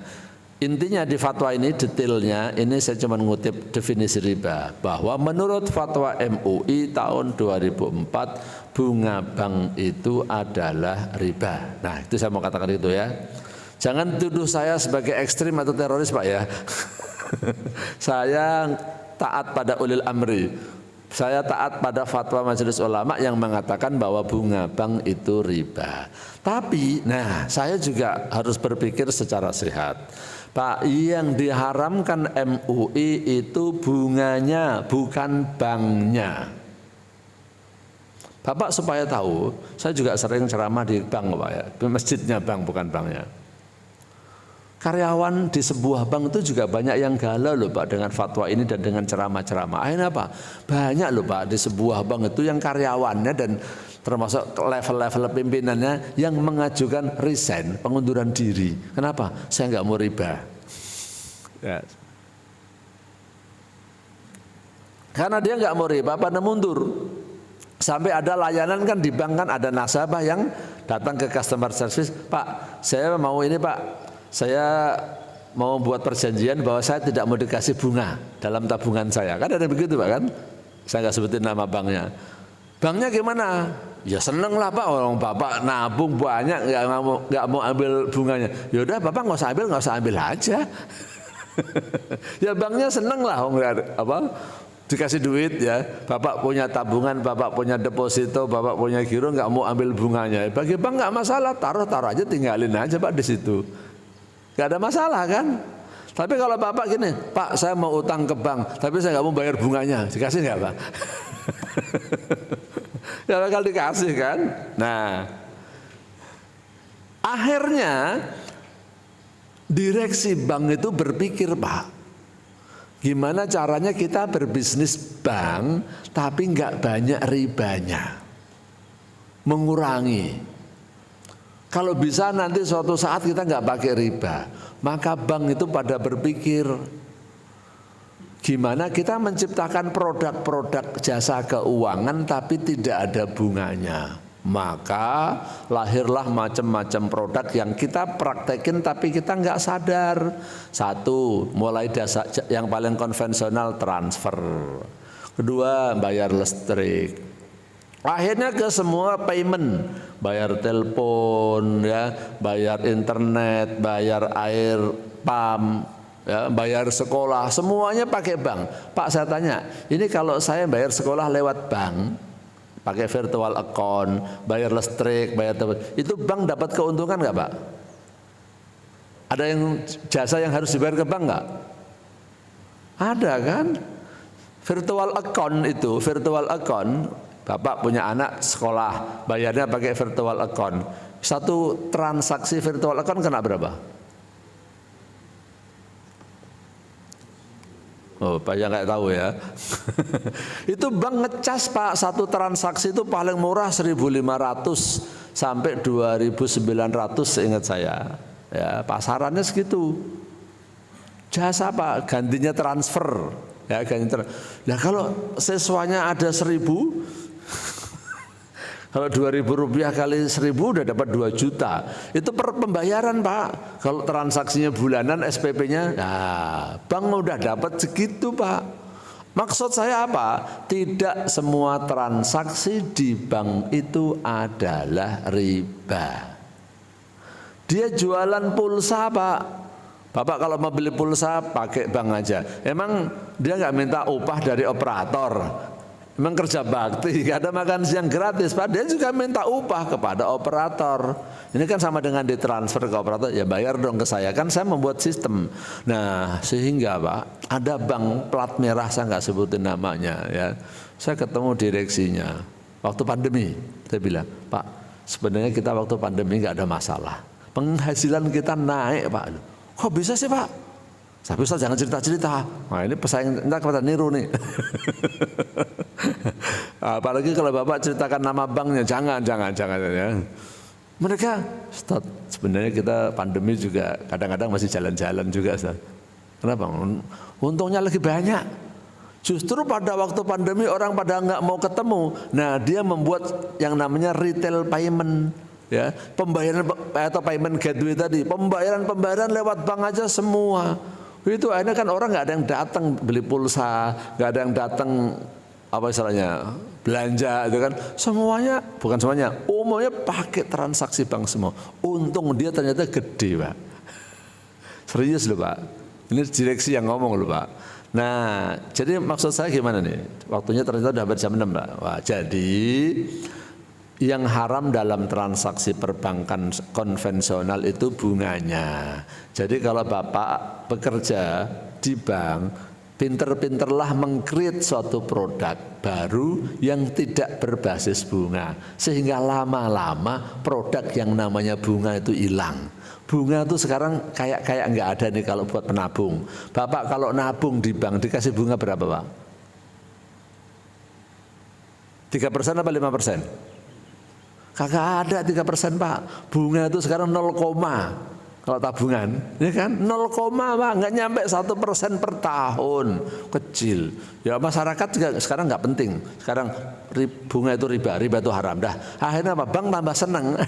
intinya di fatwa ini detailnya, ini saya cuma ngutip definisi riba, bahwa menurut fatwa MUI tahun 2004 bunga bank itu adalah riba. Nah, itu saya mau katakan itu ya. Jangan tuduh saya sebagai ekstrim atau teroris Pak ya. Saya taat pada ulil amri. Saya taat pada fatwa Majelis Ulama yang mengatakan bahwa bunga bank itu riba. Tapi, nah, saya juga harus berpikir secara sehat. Pak, yang diharamkan MUI itu bunganya, bukan banknya. Bapak supaya tahu, saya juga sering ceramah di bank Pak ya, masjidnya bank, bukan banknya. Karyawan di sebuah bank itu juga banyak yang galau loh Pak dengan fatwa ini dan dengan ceramah-ceramah. Akhirnya apa? Banyak loh Pak di sebuah bank itu yang karyawannya dan termasuk level-level pimpinannya yang mengajukan resign, pengunduran diri. Kenapa? Saya nggak mau riba. Ya. Karena dia nggak mau riba, pada mundur. Sampai ada layanan kan di bank kan ada nasabah yang datang ke customer service, Pak, saya mau ini Pak. Saya mau buat perjanjian bahwa saya tidak mau dikasih bunga dalam tabungan saya. Kan ada begitu Pak kan? Saya nggak sebutin nama banknya. Banknya gimana? Ya seneng lah Pak, orang Bapak nabung banyak nggak mau ambil bunganya. Yaudah Bapak nggak usah ambil aja. Ya banknya seneng lah, apa? Dikasih duit ya. Bapak punya tabungan, Bapak punya deposito, Bapak punya giro, nggak mau ambil bunganya. Bagi bank nggak masalah, taruh aja, tinggalin aja Pak di situ. Gak ada masalah kan? Tapi kalau Bapak gini, Pak saya mau utang ke bank, tapi saya nggak mau bayar bunganya, dikasih nggak Pak? Ya bakal dikasih kan? Nah, akhirnya direksi bank itu berpikir Pak, gimana caranya kita berbisnis bank tapi nggak banyak ribanya, mengurangi. Kalau bisa nanti suatu saat kita nggak pakai riba, maka bank itu pada berpikir gimana kita menciptakan produk-produk jasa keuangan tapi tidak ada bunganya. Maka lahirlah macam-macam produk yang kita praktekin tapi kita nggak sadar. Satu, mulai dasar yang paling konvensional transfer. Kedua, bayar listrik. Akhirnya ke semua payment, bayar telepon, ya, bayar internet, bayar air pam, ya, bayar sekolah, semuanya pakai bank. Pak saya tanya, ini kalau saya bayar sekolah lewat bank, pakai virtual account, bayar listrik, bayar telepon, itu bank dapat keuntungan nggak Pak? Ada yang jasa yang harus dibayar ke bank nggak? Ada kan? Virtual account itu, virtual account. Bapak punya anak sekolah, bayarnya pakai virtual account. Satu transaksi virtual account kena berapa? Oh, Pak yang nggak tahu ya. Itu bank ngecas Pak, satu transaksi itu paling murah 1.500 sampai 2.900 seingat saya. Ya, pasarannya segitu. Jasa Pak, gantinya transfer. Ya, gantinya. Nah kalau siswanya ada 1.000. Kalau 2.000 rupiah kali 1.000 udah dapat 2 juta. Itu per pembayaran Pak. Kalau transaksinya bulanan SPP-nya, nah bank udah dapat segitu Pak. Maksud saya apa? Tidak semua transaksi di bank itu adalah riba. Dia jualan pulsa Pak. Bapak kalau mau beli pulsa pakai bank aja. Emang dia nggak minta upah dari operator. Memang kerja bakti, gak ada makan siang gratis Pak. Dia juga minta upah kepada operator. Ini kan sama dengan ditransfer ke operator, ya bayar dong ke saya, kan saya membuat sistem. Nah sehingga Pak, ada bank plat merah, saya nggak sebutin namanya ya. Saya ketemu direksinya waktu pandemi. Saya bilang, Pak, sebenarnya kita waktu pandemi nggak ada masalah. Penghasilan kita naik, Pak. Kok bisa sih, Pak? Tapi Ustaz jangan cerita-cerita. Nah ini pesaing entah kepada niru nih. Apalagi kalau Bapak ceritakan nama banknya, jangan ya. Mereka, Ustaz, sebenarnya kita pandemi juga kadang-kadang masih jalan-jalan juga, Ustaz. Kenapa? Untungnya lagi banyak. Justru pada waktu pandemi orang pada nggak mau ketemu. Nah dia membuat yang namanya retail payment, ya, pembayaran atau payment gateway tadi, pembayaran lewat bank aja semua. Itu akhirnya kan orang nggak ada yang datang beli pulsa, nggak ada yang datang apa istilahnya belanja, itu kan semuanya, bukan semuanya, umumnya pakai transaksi bank semua. Untung dia ternyata gede, Pak. Serius loh, Pak. Ini direksi yang ngomong loh, Pak. Nah, jadi maksud saya gimana nih? Waktunya ternyata udah hampir jam 6, Pak. Wah, jadi yang haram dalam transaksi perbankan konvensional itu bunganya. Jadi kalau Bapak bekerja di bank, pinter-pinterlah meng-create suatu produk baru yang tidak berbasis bunga. Sehingga lama-lama produk yang namanya bunga itu hilang. Bunga itu sekarang kayak nggak ada nih kalau buat penabung. Bapak kalau nabung di bank dikasih bunga berapa, Pak? 3% apa 5%? Kagak ada 3%, Pak. Bunga itu sekarang 0, kalau tabungan, ya kan 0, Pak, nggak nyampe 1% per tahun, kecil. Ya masyarakat juga sekarang nggak penting. Sekarang bunga itu riba itu haram dah. Akhirnya apa? Bank tambah senang.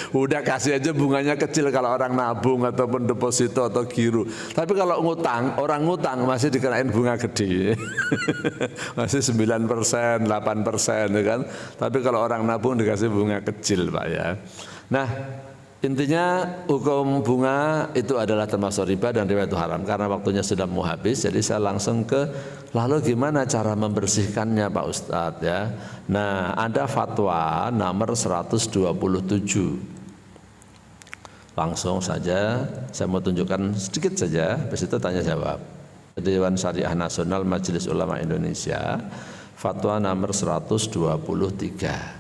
Udah kasih aja bunganya kecil kalau orang nabung ataupun deposito atau giro. Tapi kalau ngutang, orang ngutang masih dikenain bunga gede. Masih 9%, 8%, ya kan. Tapi kalau orang nabung dikasih bunga kecil, Pak, ya. Nah, intinya hukum bunga itu adalah termasuk riba dan riba itu haram. Karena waktunya sudah mau habis, jadi saya langsung ke lalu gimana cara membersihkannya, Pak Ustadz, ya. Nah, ada fatwa nomor 127. Langsung saja saya mau tunjukkan sedikit saja, habis itu tanya jawab. Dewan Syariah Nasional Majelis Ulama Indonesia, fatwa nomor 123.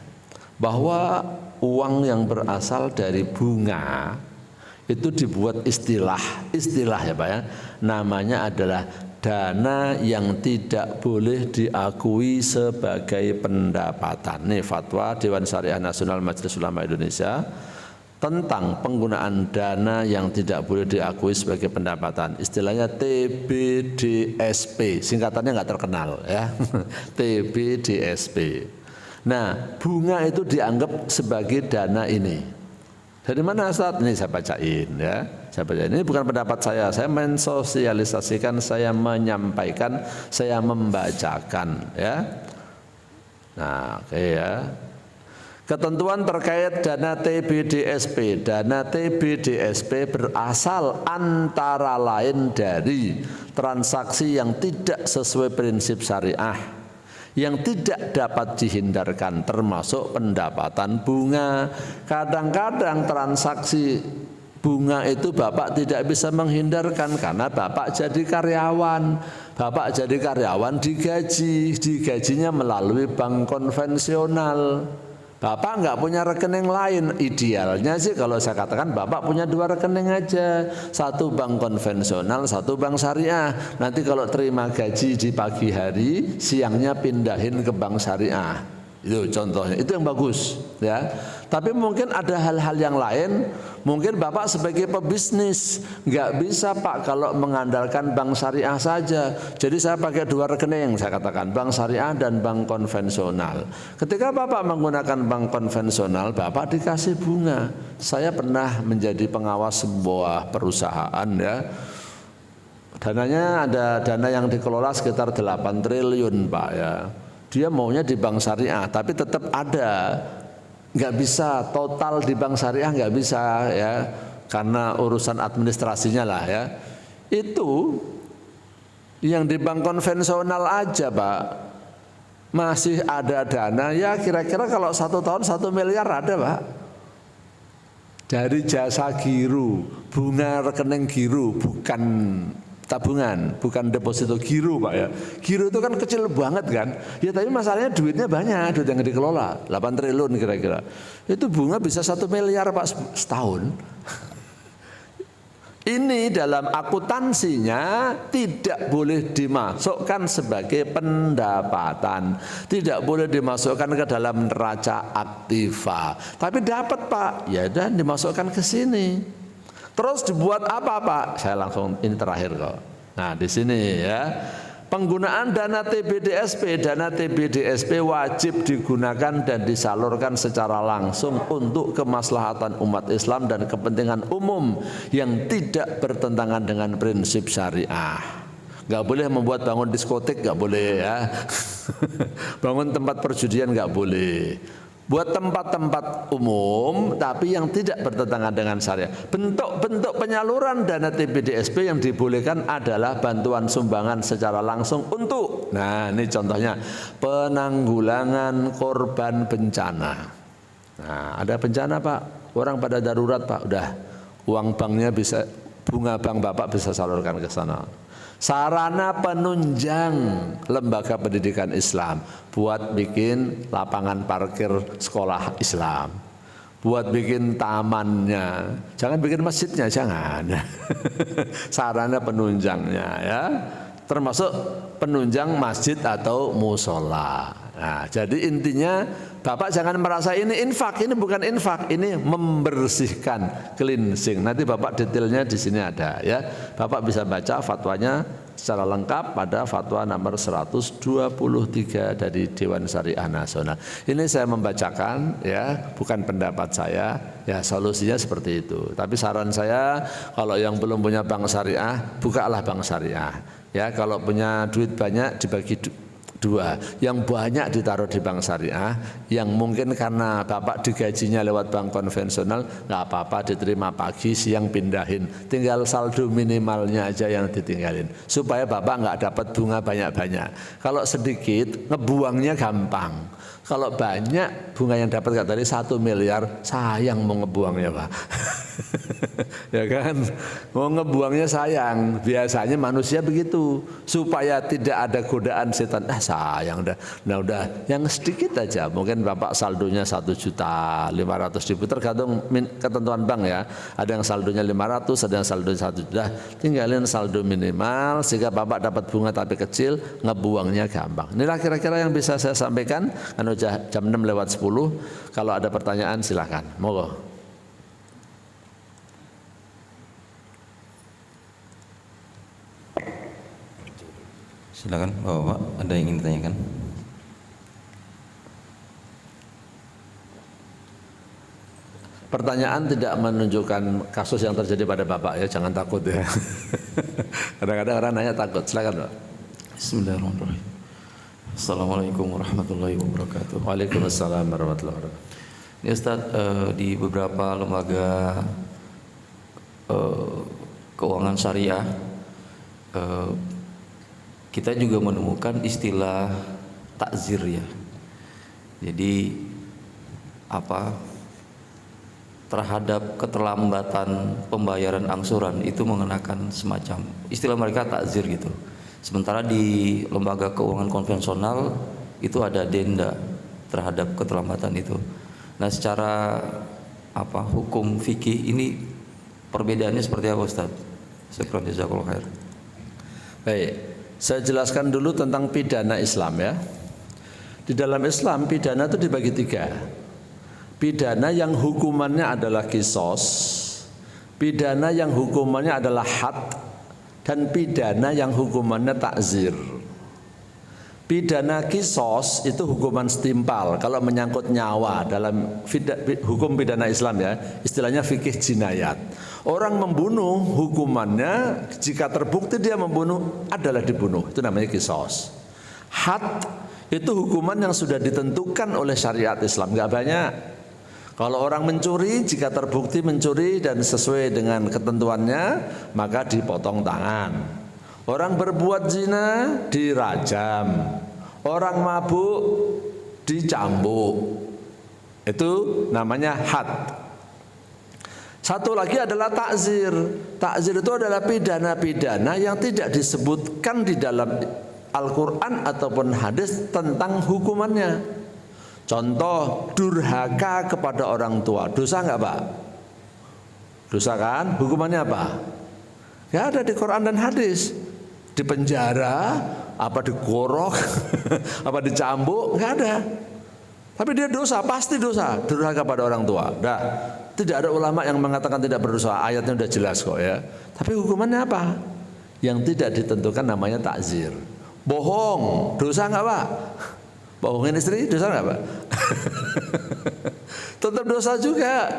Bahwa uang yang berasal dari bunga itu dibuat istilah ya, Pak, ya. Namanya adalah dana yang tidak boleh diakui sebagai pendapatan. Ini fatwa Dewan Syariah Nasional Majelis Ulama Indonesia tentang penggunaan dana yang tidak boleh diakui sebagai pendapatan. Istilahnya TBDSP, singkatannya nggak terkenal, ya. TBDSP. Nah, bunga itu dianggap sebagai dana ini. Dari mana, Ustaz? Ini saya bacain, ya. Saya bacain. Ini bukan pendapat saya mensosialisasikan, saya menyampaikan, saya membacakan, ya. Nah, oke, ya. Ketentuan terkait dana TBDSP. Dana TBDSP berasal antara lain dari transaksi yang tidak sesuai prinsip syariah, yang tidak dapat dihindarkan, termasuk pendapatan bunga. Kadang-kadang transaksi bunga itu Bapak tidak bisa menghindarkan karena Bapak jadi karyawan. Bapak jadi karyawan digajinya melalui bank konvensional. Bapak nggak punya rekening lain. Idealnya sih kalau saya katakan Bapak punya 2 rekening aja. Satu bank konvensional, satu bank syariah. Nanti kalau terima gaji di pagi hari, siangnya pindahin ke bank syariah. Itu contohnya, itu yang bagus, ya. Tapi mungkin ada hal-hal yang lain. Mungkin Bapak sebagai pebisnis nggak bisa, Pak, kalau mengandalkan bank syariah saja. Jadi saya pakai 2 rekening, saya katakan bank syariah dan bank konvensional. Ketika Bapak menggunakan bank konvensional, Bapak dikasih bunga. Saya pernah menjadi pengawas sebuah perusahaan, ya. Dananya ada dana yang dikelola sekitar 8 triliun, Pak, ya. Dia maunya di bank syariah, tapi tetap ada. Nggak bisa total di bank syariah, nggak bisa, ya, karena urusan administrasinya lah, ya. Itu yang di bank konvensional aja, Pak, masih ada dana, ya kira-kira kalau 1 tahun 1 miliar ada, Pak, dari jasa giro, bunga rekening giro, bukan tabungan, bukan deposito giro Pak ya. Giro itu kan kecil banget kan. Ya tapi masalahnya duitnya banyak, duit yang dikelola 8 triliun kira-kira. Itu bunga bisa 1 miliar Pak setahun. Ini dalam akuntansinya tidak boleh dimasukkan sebagai pendapatan, tidak boleh dimasukkan ke dalam neraca aktiva. Tapi dapat Pak, ya dan dimasukkan ke sini. Terus dibuat apa Pak? Saya langsung ini terakhir kok. Nah di sini ya. Penggunaan dana TBDSP, dana TBDSP wajib digunakan dan disalurkan secara langsung untuk kemaslahatan umat Islam dan kepentingan umum yang tidak bertentangan dengan prinsip syariah. Gak boleh membuat bangun diskotik, gak boleh ya. Bangun tempat perjudian gak boleh. Buat tempat-tempat umum tapi yang tidak bertentangan dengan syariah. Bentuk-bentuk penyaluran dana TBDSP yang dibolehkan adalah bantuan sumbangan secara langsung untuk, nah ini contohnya, penanggulangan korban bencana. Nah ada bencana Pak, orang pada darurat Pak, udah uang banknya bisa, bunga bank Bapak bisa salurkan ke sana. Sarana penunjang lembaga pendidikan Islam, buat bikin lapangan parkir sekolah Islam, buat bikin tamannya, jangan bikin masjidnya, jangan. Sarana penunjangnya ya, termasuk penunjang masjid atau musola. Nah, jadi intinya Bapak jangan merasa ini infak, ini bukan infak, ini membersihkan, cleansing. Nanti Bapak detailnya di sini ada ya. Bapak bisa baca fatwanya secara lengkap pada fatwa nomor 123 dari Dewan Syariah Nasional. Ini saya membacakan ya, bukan pendapat saya, ya solusinya seperti itu. Tapi saran saya kalau yang belum punya bank syariah, bukalah bank syariah. Ya, kalau punya duit banyak dibagi dua, yang banyak ditaruh di bank syariah, yang mungkin karena Bapak digajinya lewat bank konvensional, nggak apa-apa diterima pagi siang pindahin, tinggal saldo minimalnya aja yang ditinggalin, supaya Bapak nggak dapat bunga banyak-banyak. Kalau sedikit ngebuangnya gampang, kalau banyak bunga yang dapat kayak tadi 1 miliar, sayang mau ngebuangnya Pak. Ya kan, mau ngebuangnya sayang. Biasanya manusia begitu, supaya tidak ada godaan setan. Sayang udah yang sedikit aja. Mungkin Bapak saldonya 1.500.000, tergantung ketentuan bank ya. Ada yang saldonya 500, ada yang saldonya 1 juta. Tinggalin saldo minimal sehingga Bapak dapat bunga tapi kecil, ngebuangnya gampang. Inilah kira-kira yang bisa saya sampaikan. Kan udah jam 6:10. Kalau ada pertanyaan silakan. Monggo. Silakan Bapak, ada yang ingin ditanyakan? Pertanyaan tidak menunjukkan kasus yang terjadi pada Bapak ya, jangan takut ya. Kadang-kadang orang nanya takut, silakan Pak. Bismillahirrahmanirrahim. Assalamualaikum warahmatullahi wabarakatuh. Waalaikumsalam warahmatullahi wabarakatuh. Ini Ustaz, di beberapa lembaga keuangan syariah kita juga menemukan istilah takzir ya. Jadi terhadap keterlambatan pembayaran angsuran itu mengenakan semacam istilah mereka takzir gitu. Sementara di lembaga keuangan konvensional itu ada denda terhadap keterlambatan itu. Nah, secara hukum fikih ini perbedaannya seperti apa Ustaz? Syukran jazakallahu khair. Baik, saya jelaskan dulu tentang pidana Islam ya. Di dalam Islam pidana itu dibagi 3. Pidana yang hukumannya adalah qisas, pidana yang hukumannya adalah had, dan pidana yang hukumannya takzir. Pidana qisas itu hukuman setimpal kalau menyangkut nyawa dalam hukum pidana Islam ya, istilahnya fikih jinayat. Orang membunuh hukumannya jika terbukti dia membunuh adalah dibunuh, itu namanya qisas. Had itu hukuman yang sudah ditentukan oleh syariat Islam, nggak banyak. Kalau orang mencuri, jika terbukti mencuri dan sesuai dengan ketentuannya, maka dipotong tangan. Orang berbuat zina dirajam, orang mabuk dicambuk. Itu namanya had. Satu lagi adalah takzir. Takzir itu adalah pidana-pidana yang tidak disebutkan di dalam Al-Quran ataupun hadis tentang hukumannya. Contoh, durhaka kepada orang tua. Dosa enggak, Pak? Dosa kan? Hukumannya apa? Enggak ada di Quran dan hadis. Dipenjara, apa digorok, apa dicambuk, enggak ada. Tapi dia dosa, pasti dosa. Durhaka pada orang tua. Dah, tidak ada ulama yang mengatakan tidak berdosa. Ayatnya udah jelas kok ya. Tapi hukumannya apa? Yang tidak ditentukan namanya takzir. Bohong, dosa enggak, Pak? Bohongin istri, dosa enggak, Pak? Tetap dosa juga.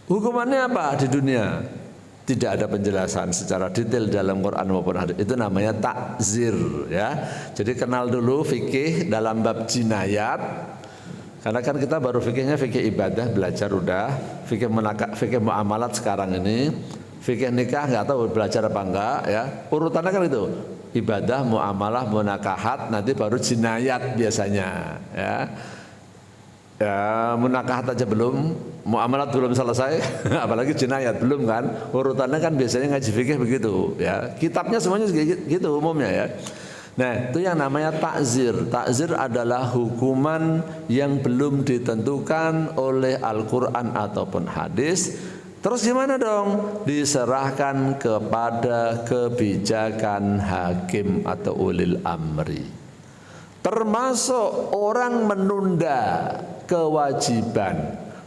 Hukumannya apa di dunia? Tidak ada penjelasan secara detail dalam Quran maupun hadis. Itu namanya takzir ya. Jadi kenal dulu fikih dalam bab jinayat. Karena kan kita baru fikihnya fikih ibadah, belajar udah. Fikih muamalat sekarang ini. Fikih nikah nggak tahu belajar apa enggak ya. Urutannya kan itu. Ibadah, muamalah, munakahat, nanti baru jinayat biasanya ya. Ya, munakahat aja belum, muamalat belum selesai, apalagi jinayat belum kan. Urutannya kan biasanya ngaji fikih begitu ya. Kitabnya semuanya gitu umumnya ya. Nah, itu yang namanya takzir. Takzir adalah hukuman yang belum ditentukan oleh Al-Quran ataupun hadis. Terus gimana dong? Diserahkan kepada kebijakan hakim atau ulil amri. Termasuk orang menunda kewajiban.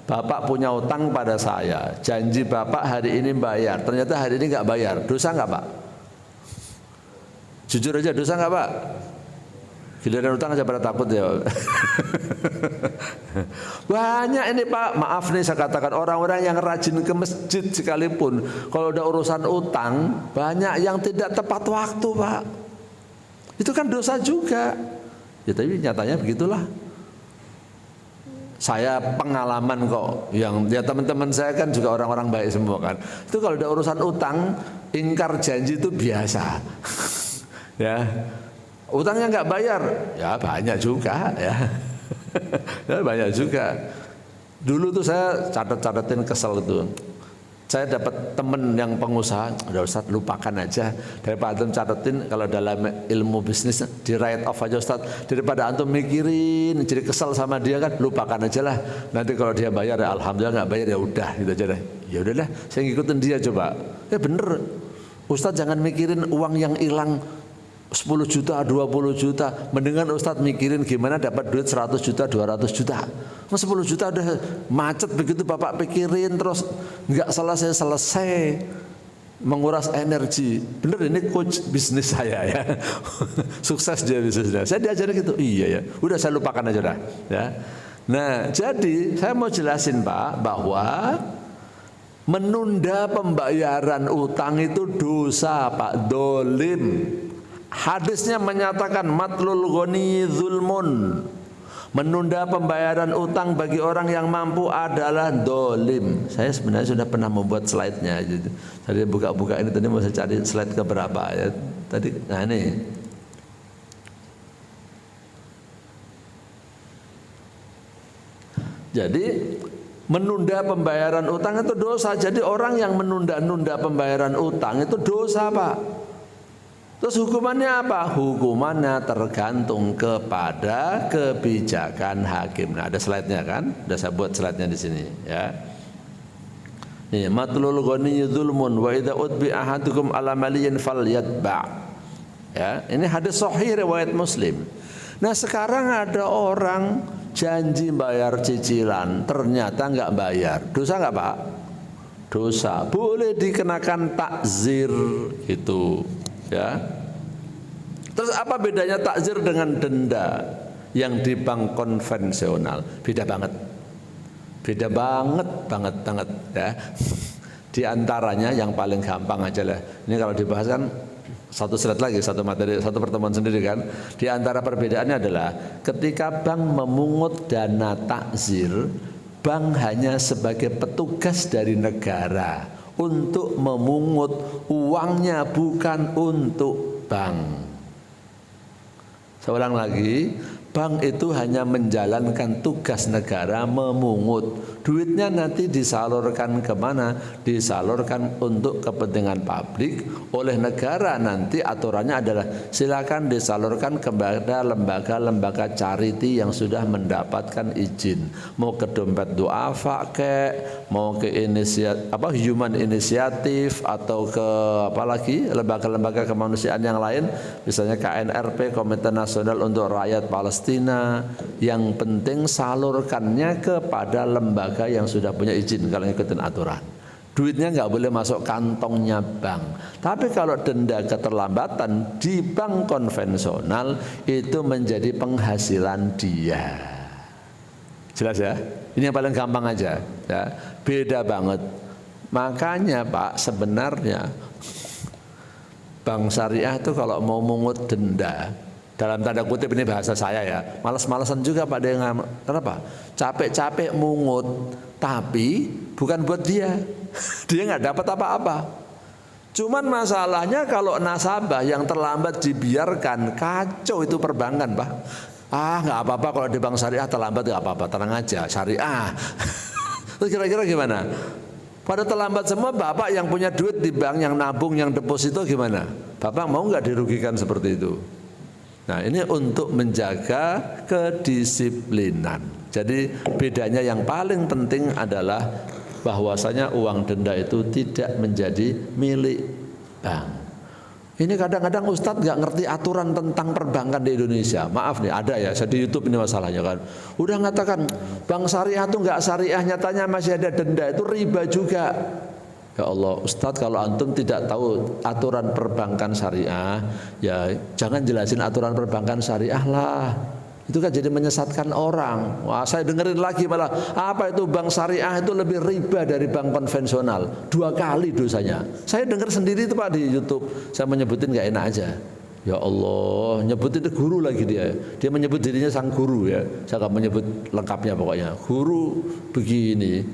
Bapak punya utang pada saya, janji bapak hari ini bayar, ternyata hari ini nggak bayar, dosa nggak, Pak? Jujur aja, dosa nggak, Pak? Giliran utang aja pada takut ya. Banyak ini, Pak, maaf nih saya katakan, orang-orang yang rajin ke masjid sekalipun kalau udah urusan utang banyak yang tidak tepat waktu, Pak. Itu kan dosa juga. Ya tapi nyatanya begitulah. Saya pengalaman kok, yang ya teman-teman saya kan juga orang-orang baik semua kan. Itu kalau udah urusan utang, ingkar janji itu biasa. Ya. Utangnya nggak bayar, ya banyak juga ya. Ya banyak juga. Dulu tuh saya catat-catatin kesel itu. Saya dapat temen yang pengusaha, udah Ustaz lupakan aja. Daripada antum catetin, kalau dalam ilmu bisnis di write off aja Ustaz. Daripada antum mikirin, jadi kesel sama dia kan, lupakan aja lah. Nanti kalau dia bayar ya alhamdulillah, nggak bayar ya udah gitu aja deh. Ya udahlah, saya ngikutin dia coba. Ya bener, Ustaz jangan mikirin uang yang hilang 10 juta, 20 juta. Mendingan Ustadz mikirin gimana dapat duit 100 juta, 200 juta. 10 juta udah macet begitu Bapak pikirin terus nggak selesai-selesai. Menguras energi. Bener ini coach bisnis saya ya. Sukses dia bisnisnya. Saya diajarin gitu. Iya ya. Udah saya lupakan aja dah. Ya. Nah jadi saya mau jelasin Pak bahwa menunda pembayaran utang itu dosa Pak, dolim. Hadisnya menyatakan matlul ghani zulmun. Menunda pembayaran utang bagi orang yang mampu adalah dolim. Saya sebenarnya sudah pernah membuat slide-nya. Tadi buka-buka ini tadi mau saya cari slide keberapa ya. Tadi nah ini. Jadi menunda pembayaran utang itu dosa. Jadi orang yang menunda-nunda pembayaran utang itu dosa Pak. Terus hukumannya apa? Hukumannya tergantung kepada kebijakan hakim. Nah, ada slide-nya kan? Sudah saya buat slide-nya di sini ya. Nih, matlul ghani dzulmun wa idza utbi ahadukum ala maliyin falyatba. Ya, ini hadis sahih riwayat Muslim. Nah, sekarang ada orang janji bayar cicilan, ternyata enggak bayar. Dosa enggak, Pak? Dosa. Boleh dikenakan takzir gitu. Ya. Terus apa bedanya takzir dengan denda yang di bank konvensional? Beda banget. Beda banget ya. Di antaranya yang paling gampang aja lah. Ini kalau dibahas kan satu slide lagi, satu materi, satu pertemuan sendiri kan. Di antara perbedaannya adalah ketika bank memungut dana takzir, bank hanya sebagai petugas dari negara untuk memungut uangnya, bukan untuk bank. Saya ulang lagi, Bank itu hanya menjalankan tugas negara memungut. Duitnya nanti disalurkan kemana? Disalurkan untuk kepentingan publik oleh negara. Nanti aturannya adalah silakan disalurkan kepada lembaga-lembaga charity yang sudah mendapatkan izin. Mau ke dompet duafa kek, mau ke human inisiatif atau ke apalagi lembaga-lembaga kemanusiaan yang lain, misalnya KNRP, Komite Nasional untuk Rakyat Palestina. Yang penting salurkannya kepada lembaga yang sudah punya izin kalau ngikutin aturan. Duitnya nggak boleh masuk kantongnya bank. Tapi kalau denda keterlambatan di bank konvensional itu menjadi penghasilan dia. Jelas ya? Ini yang paling gampang aja. Ya. Beda banget. Makanya Pak, sebenarnya bank syariah itu kalau mau mungut denda, dalam tanda kutip ini bahasa saya ya, malas-malasan juga Pak dia. Kenapa? Capek-capek mungut, tapi bukan buat dia. Dia nggak dapat apa-apa. Cuman masalahnya kalau nasabah yang terlambat dibiarkan, kacau itu perbankan Pak. Nggak apa-apa kalau di bank syariah terlambat, nggak apa-apa, tenang aja, syariah. Terus kira-kira gimana? Pada terlambat semua, Bapak yang punya duit di bank, yang nabung, yang deposito gimana? Bapak mau nggak dirugikan seperti itu? Nah, ini untuk menjaga kedisiplinan. Jadi bedanya yang paling penting adalah bahwasanya uang denda itu tidak menjadi milik bank. Ini kadang-kadang Ustadz nggak ngerti aturan tentang perbankan di Indonesia. Maaf nih, ada ya, saya di YouTube ini masalahnya kan. Udah ngatakan bank syariah itu nggak syariah, nyatanya masih ada denda, itu riba juga. Ya Allah, Ustadz kalau antum tidak tahu aturan perbankan syariah, ya jangan jelasin aturan perbankan syariah lah. Itu kan jadi menyesatkan orang. Wah, saya dengerin lagi malah, apa itu bank syariah itu lebih riba dari bank konvensional. 2 kali dosanya. Saya dengar sendiri itu Pak di YouTube. Saya menyebutin gak enak aja. Ya Allah, nyebutin itu guru lagi dia. Dia menyebut dirinya sang guru ya. Saya gak menyebut lengkapnya pokoknya. Guru begini.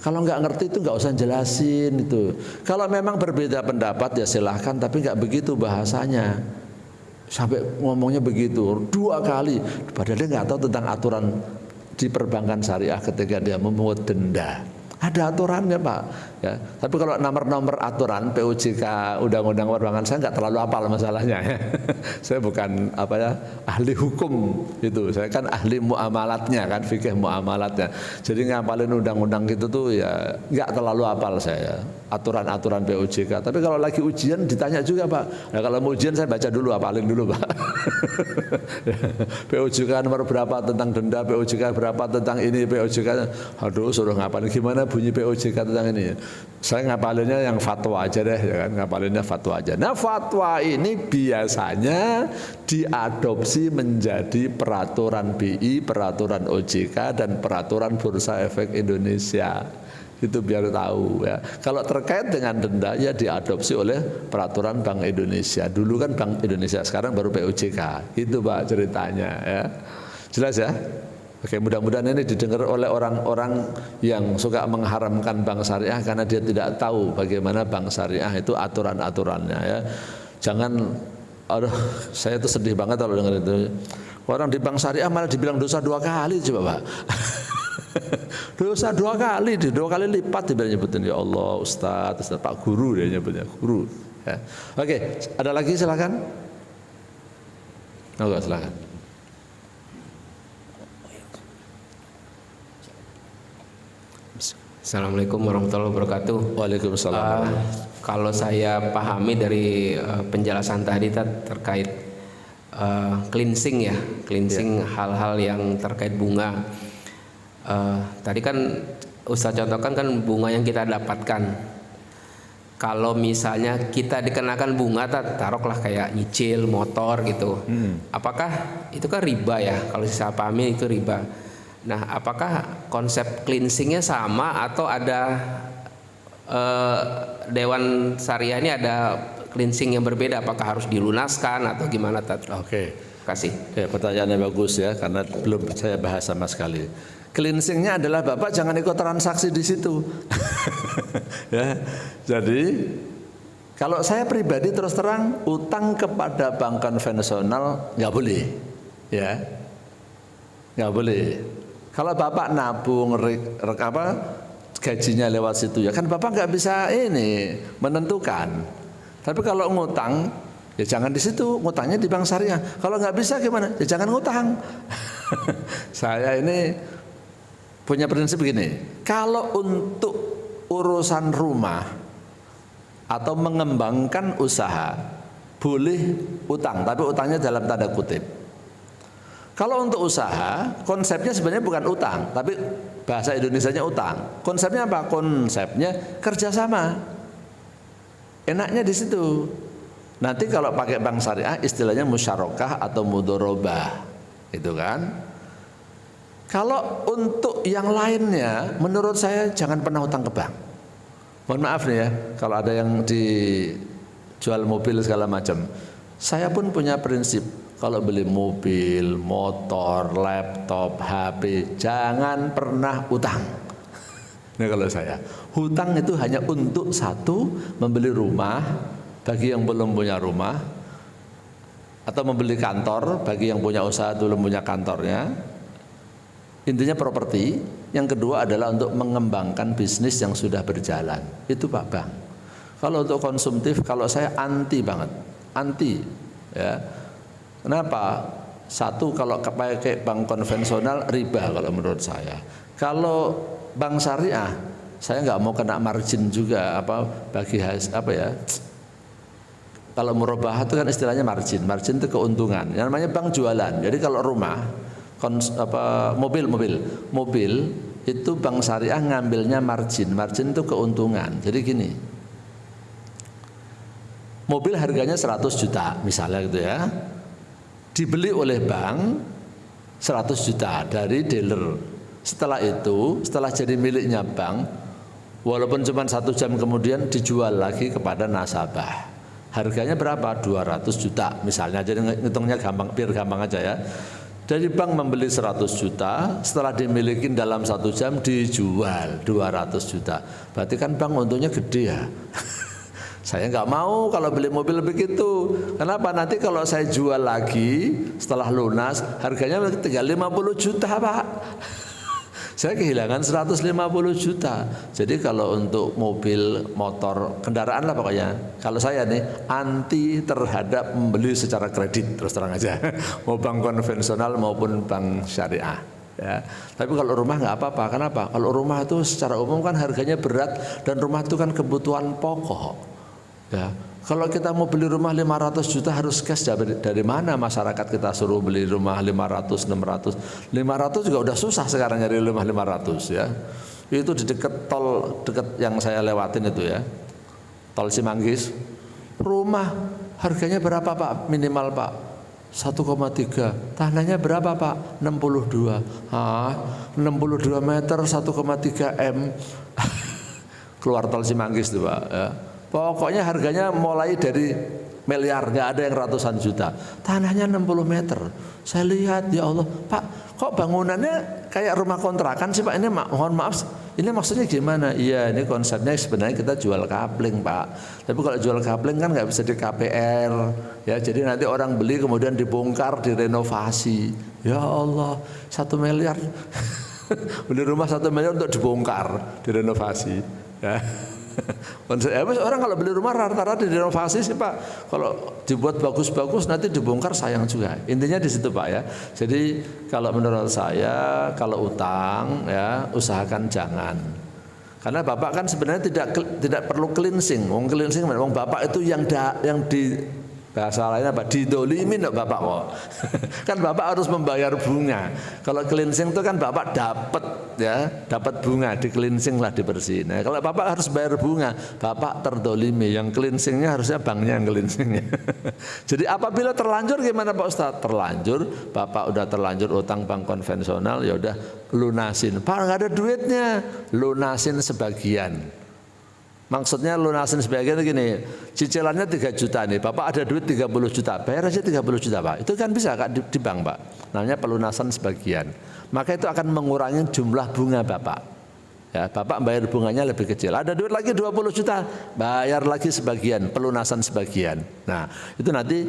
Kalau nggak ngerti itu nggak usah jelasin itu. Kalau memang berbeda pendapat ya silahkan, tapi nggak begitu bahasanya. Sampai ngomongnya begitu 2 kali. Padahal dia nggak tahu tentang aturan di perbankan syariah ketika dia memungut denda. Ada aturannya Pak. Ya. Tapi kalau nomor-nomor aturan PUJK, undang-undang perbankan saya nggak terlalu hafal masalahnya. Ya. Saya bukan ahli hukum itu. Saya kan ahli muamalatnya kan, fikih muamalatnya. Jadi ngapalin undang-undang gitu tuh ya nggak terlalu hafal saya. Aturan-aturan PUJK. Tapi kalau lagi ujian ditanya juga Pak. Nah, kalau mau ujian saya baca dulu, hafalin dulu Pak. PUJK nomor berapa tentang denda, PUJK berapa tentang ini, PUJK. Aduh, suruh ngapalin gimana bunyi PUJK tentang ini. Saya ngapalinnya yang fatwa aja deh, ya kan, ngapalinnya fatwa aja. Nah, fatwa ini biasanya diadopsi menjadi peraturan BI, peraturan OJK dan peraturan Bursa Efek Indonesia. Itu biar tahu ya. Kalau terkait dengan denda ya diadopsi oleh peraturan Bank Indonesia. Dulu kan Bank Indonesia, sekarang baru PUJK. Itu Pak ceritanya ya. Jelas ya? Oke, mudah-mudahan ini didengar oleh orang-orang yang suka mengharamkan bank syariah karena dia tidak tahu bagaimana bank syariah itu aturan-aturannya ya. Jangan, aduh, saya tuh sedih banget kalau dengar itu. Orang di bank syariah malah dibilang dosa 2 kali coba Pak. Dosa 2 kali, 2 kali lipat dia nyebutin. Ya Allah, Ustaz, Pak Guru dia nyebutnya, guru. Ya. Oke, ada lagi silakan. Oke, silakan. Assalamualaikum warahmatullahi wabarakatuh. Waalaikumsalam. Kalau saya pahami dari penjelasan tadi terkait cleansing ya, cleansing hal-hal yang terkait bunga. Tadi kan Ustaz contohkan kan bunga yang kita dapatkan. Kalau misalnya kita dikenakan bunga, taruhlah kayak nyicil motor gitu. Apakah itu kan riba ya? Kalau saya pahami itu riba. Nah, apakah konsep cleansingnya sama atau ada Dewan Syariah ini ada cleansing yang berbeda? Apakah harus dilunaskan atau gimana? Oke. Kasih. Ya, pertanyaannya bagus ya, karena belum saya bahas sama sekali. Cleansingnya adalah Bapak jangan ikut transaksi di situ. Ya, jadi kalau saya pribadi terus terang utang kepada bank konvensional nggak boleh, ya. nggak boleh. Kalau Bapak nabung gajinya lewat situ ya kan Bapak nggak bisa ini menentukan. Tapi kalau ngutang ya jangan di situ, ngutangnya di bank syariah. Kalau nggak bisa gimana? Ya jangan ngutang. Saya ini punya prinsip begini, kalau untuk urusan rumah atau mengembangkan usaha boleh utang, tapi utangnya dalam tanda kutip. Kalau untuk usaha, konsepnya sebenarnya bukan utang, tapi bahasa Indonesianya utang. Konsepnya apa? Konsepnya kerjasama. Enaknya di situ. Nanti kalau pakai bank syariah, istilahnya musyarakah atau mudharabah, itu kan. Kalau untuk yang lainnya, menurut saya jangan pernah utang ke bank. Mohon maaf nih ya, kalau ada yang dijual mobil segala macam. Saya pun punya prinsip, kalau beli mobil, motor, laptop, HP, jangan pernah utang. Ini kalau saya, hutang itu hanya untuk satu, membeli rumah bagi yang belum punya rumah, atau membeli kantor bagi yang punya usaha belum punya kantornya. Intinya properti. Yang kedua adalah untuk mengembangkan bisnis yang sudah berjalan. Itu Pak Bang. Kalau untuk konsumtif, kalau saya anti banget, anti. Ya. Kenapa? Satu, kalau pakai bank konvensional riba kalau menurut saya. Kalau bank syariah, saya nggak mau kena margin juga Kalau murabahah itu kan istilahnya margin itu keuntungan. Yang namanya bank jualan. Jadi kalau rumah, mobil itu bank syariah ngambilnya margin itu keuntungan. Jadi gini, mobil harganya 100 juta misalnya gitu ya, dibeli oleh bank 100 juta dari dealer. Setelah itu, setelah jadi miliknya bank, walaupun cuma 1 jam kemudian dijual lagi kepada nasabah. Harganya berapa? 200 juta misalnya. Jadi ngitungnya gampang, biar gampang aja ya. Dari bank membeli 100 juta, setelah dimiliki dalam 1 jam dijual 200 juta. Berarti kan bank untungnya gede ya. Saya nggak mau kalau beli mobil begitu. Kenapa? Nanti kalau saya jual lagi setelah lunas, harganya tinggal 50 juta Pak. Saya kehilangan 150 juta. Jadi kalau untuk mobil, motor, kendaraan lah pokoknya. Kalau saya nih anti terhadap membeli secara kredit, terus terang aja. Mau bank konvensional maupun bank syariah. Ya. Tapi kalau rumah nggak apa-apa. Kenapa? Kalau rumah itu secara umum kan harganya berat dan rumah itu kan kebutuhan pokok. Ya. Kalau kita mau beli rumah 500 juta harus cash dari mana masyarakat kita suruh beli rumah 500, 600. 500 juga udah susah sekarang nyari rumah 500 ya. Itu di dekat tol, dekat yang saya lewatin itu ya. Tol Cimanggis. Rumah harganya berapa Pak? Minimal Pak 1,3. Tanahnya berapa Pak? 62. 62 meter 1,3 M. Keluar tol Cimanggis tuh Pak ya. Pokoknya harganya mulai dari miliar, nggak ada yang ratusan juta. Tanahnya 60 meter. Saya lihat, ya Allah, Pak, kok bangunannya kayak rumah kontrakan sih Pak? Ini mohon maaf, ini maksudnya gimana? Iya, ini konsepnya sebenarnya kita jual kapling Pak. Tapi kalau jual kapling kan nggak bisa di KPR. Ya, jadi nanti orang beli kemudian dibongkar, direnovasi. Ya Allah, 1 miliar. Beli rumah 1 miliar untuk dibongkar, direnovasi. Ya. Orang kalau beli rumah rata-rata direnovasi sih Pak. Kalau dibuat bagus-bagus nanti dibongkar sayang juga. Intinya di situ Pak ya. Jadi kalau menurut saya kalau utang ya usahakan jangan. Karena Bapak kan sebenarnya tidak perlu cleansing. Cleansing Bapak itu yang di bahasa lainnya apa? Didolimin enggak Bapak kok. Kan Bapak harus membayar bunga. Kalau cleansing itu kan Bapak dapat bunga, di cleansing lah, dibersihin. Nah, kalau Bapak harus bayar bunga, Bapak terdolimi. Yang cleansingnya harusnya banknya yang cleansingnya. Jadi apabila terlanjur gimana Pak Ustadz? Terlanjur, Bapak udah terlanjur utang bank konvensional, ya udah lunasin. Pak nggak ada duitnya, lunasin sebagian. Maksudnya lunasin sebagian gini, cicilannya 3 juta nih, Bapak ada duit 30 juta, bayar aja 30 juta Pak. Itu kan bisa Kak di bank Pak, namanya pelunasan sebagian. Maka itu akan mengurangi jumlah bunga Bapak. Ya, Bapak bayar bunganya lebih kecil. Ada duit lagi 20 juta, bayar lagi sebagian, pelunasan sebagian. Nah, itu nanti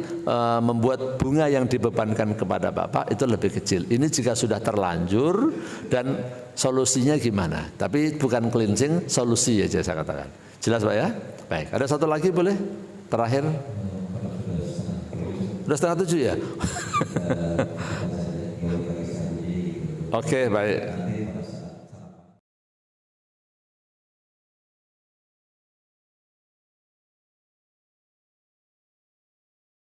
membuat bunga yang dibebankan kepada Bapak itu lebih kecil. Ini jika sudah terlanjur dan solusinya gimana? Tapi bukan cleansing, solusi aja saya katakan. Jelas Pak ya? Baik, ada satu lagi boleh? Terakhir. Udah 6:30 ya? Oke, baik.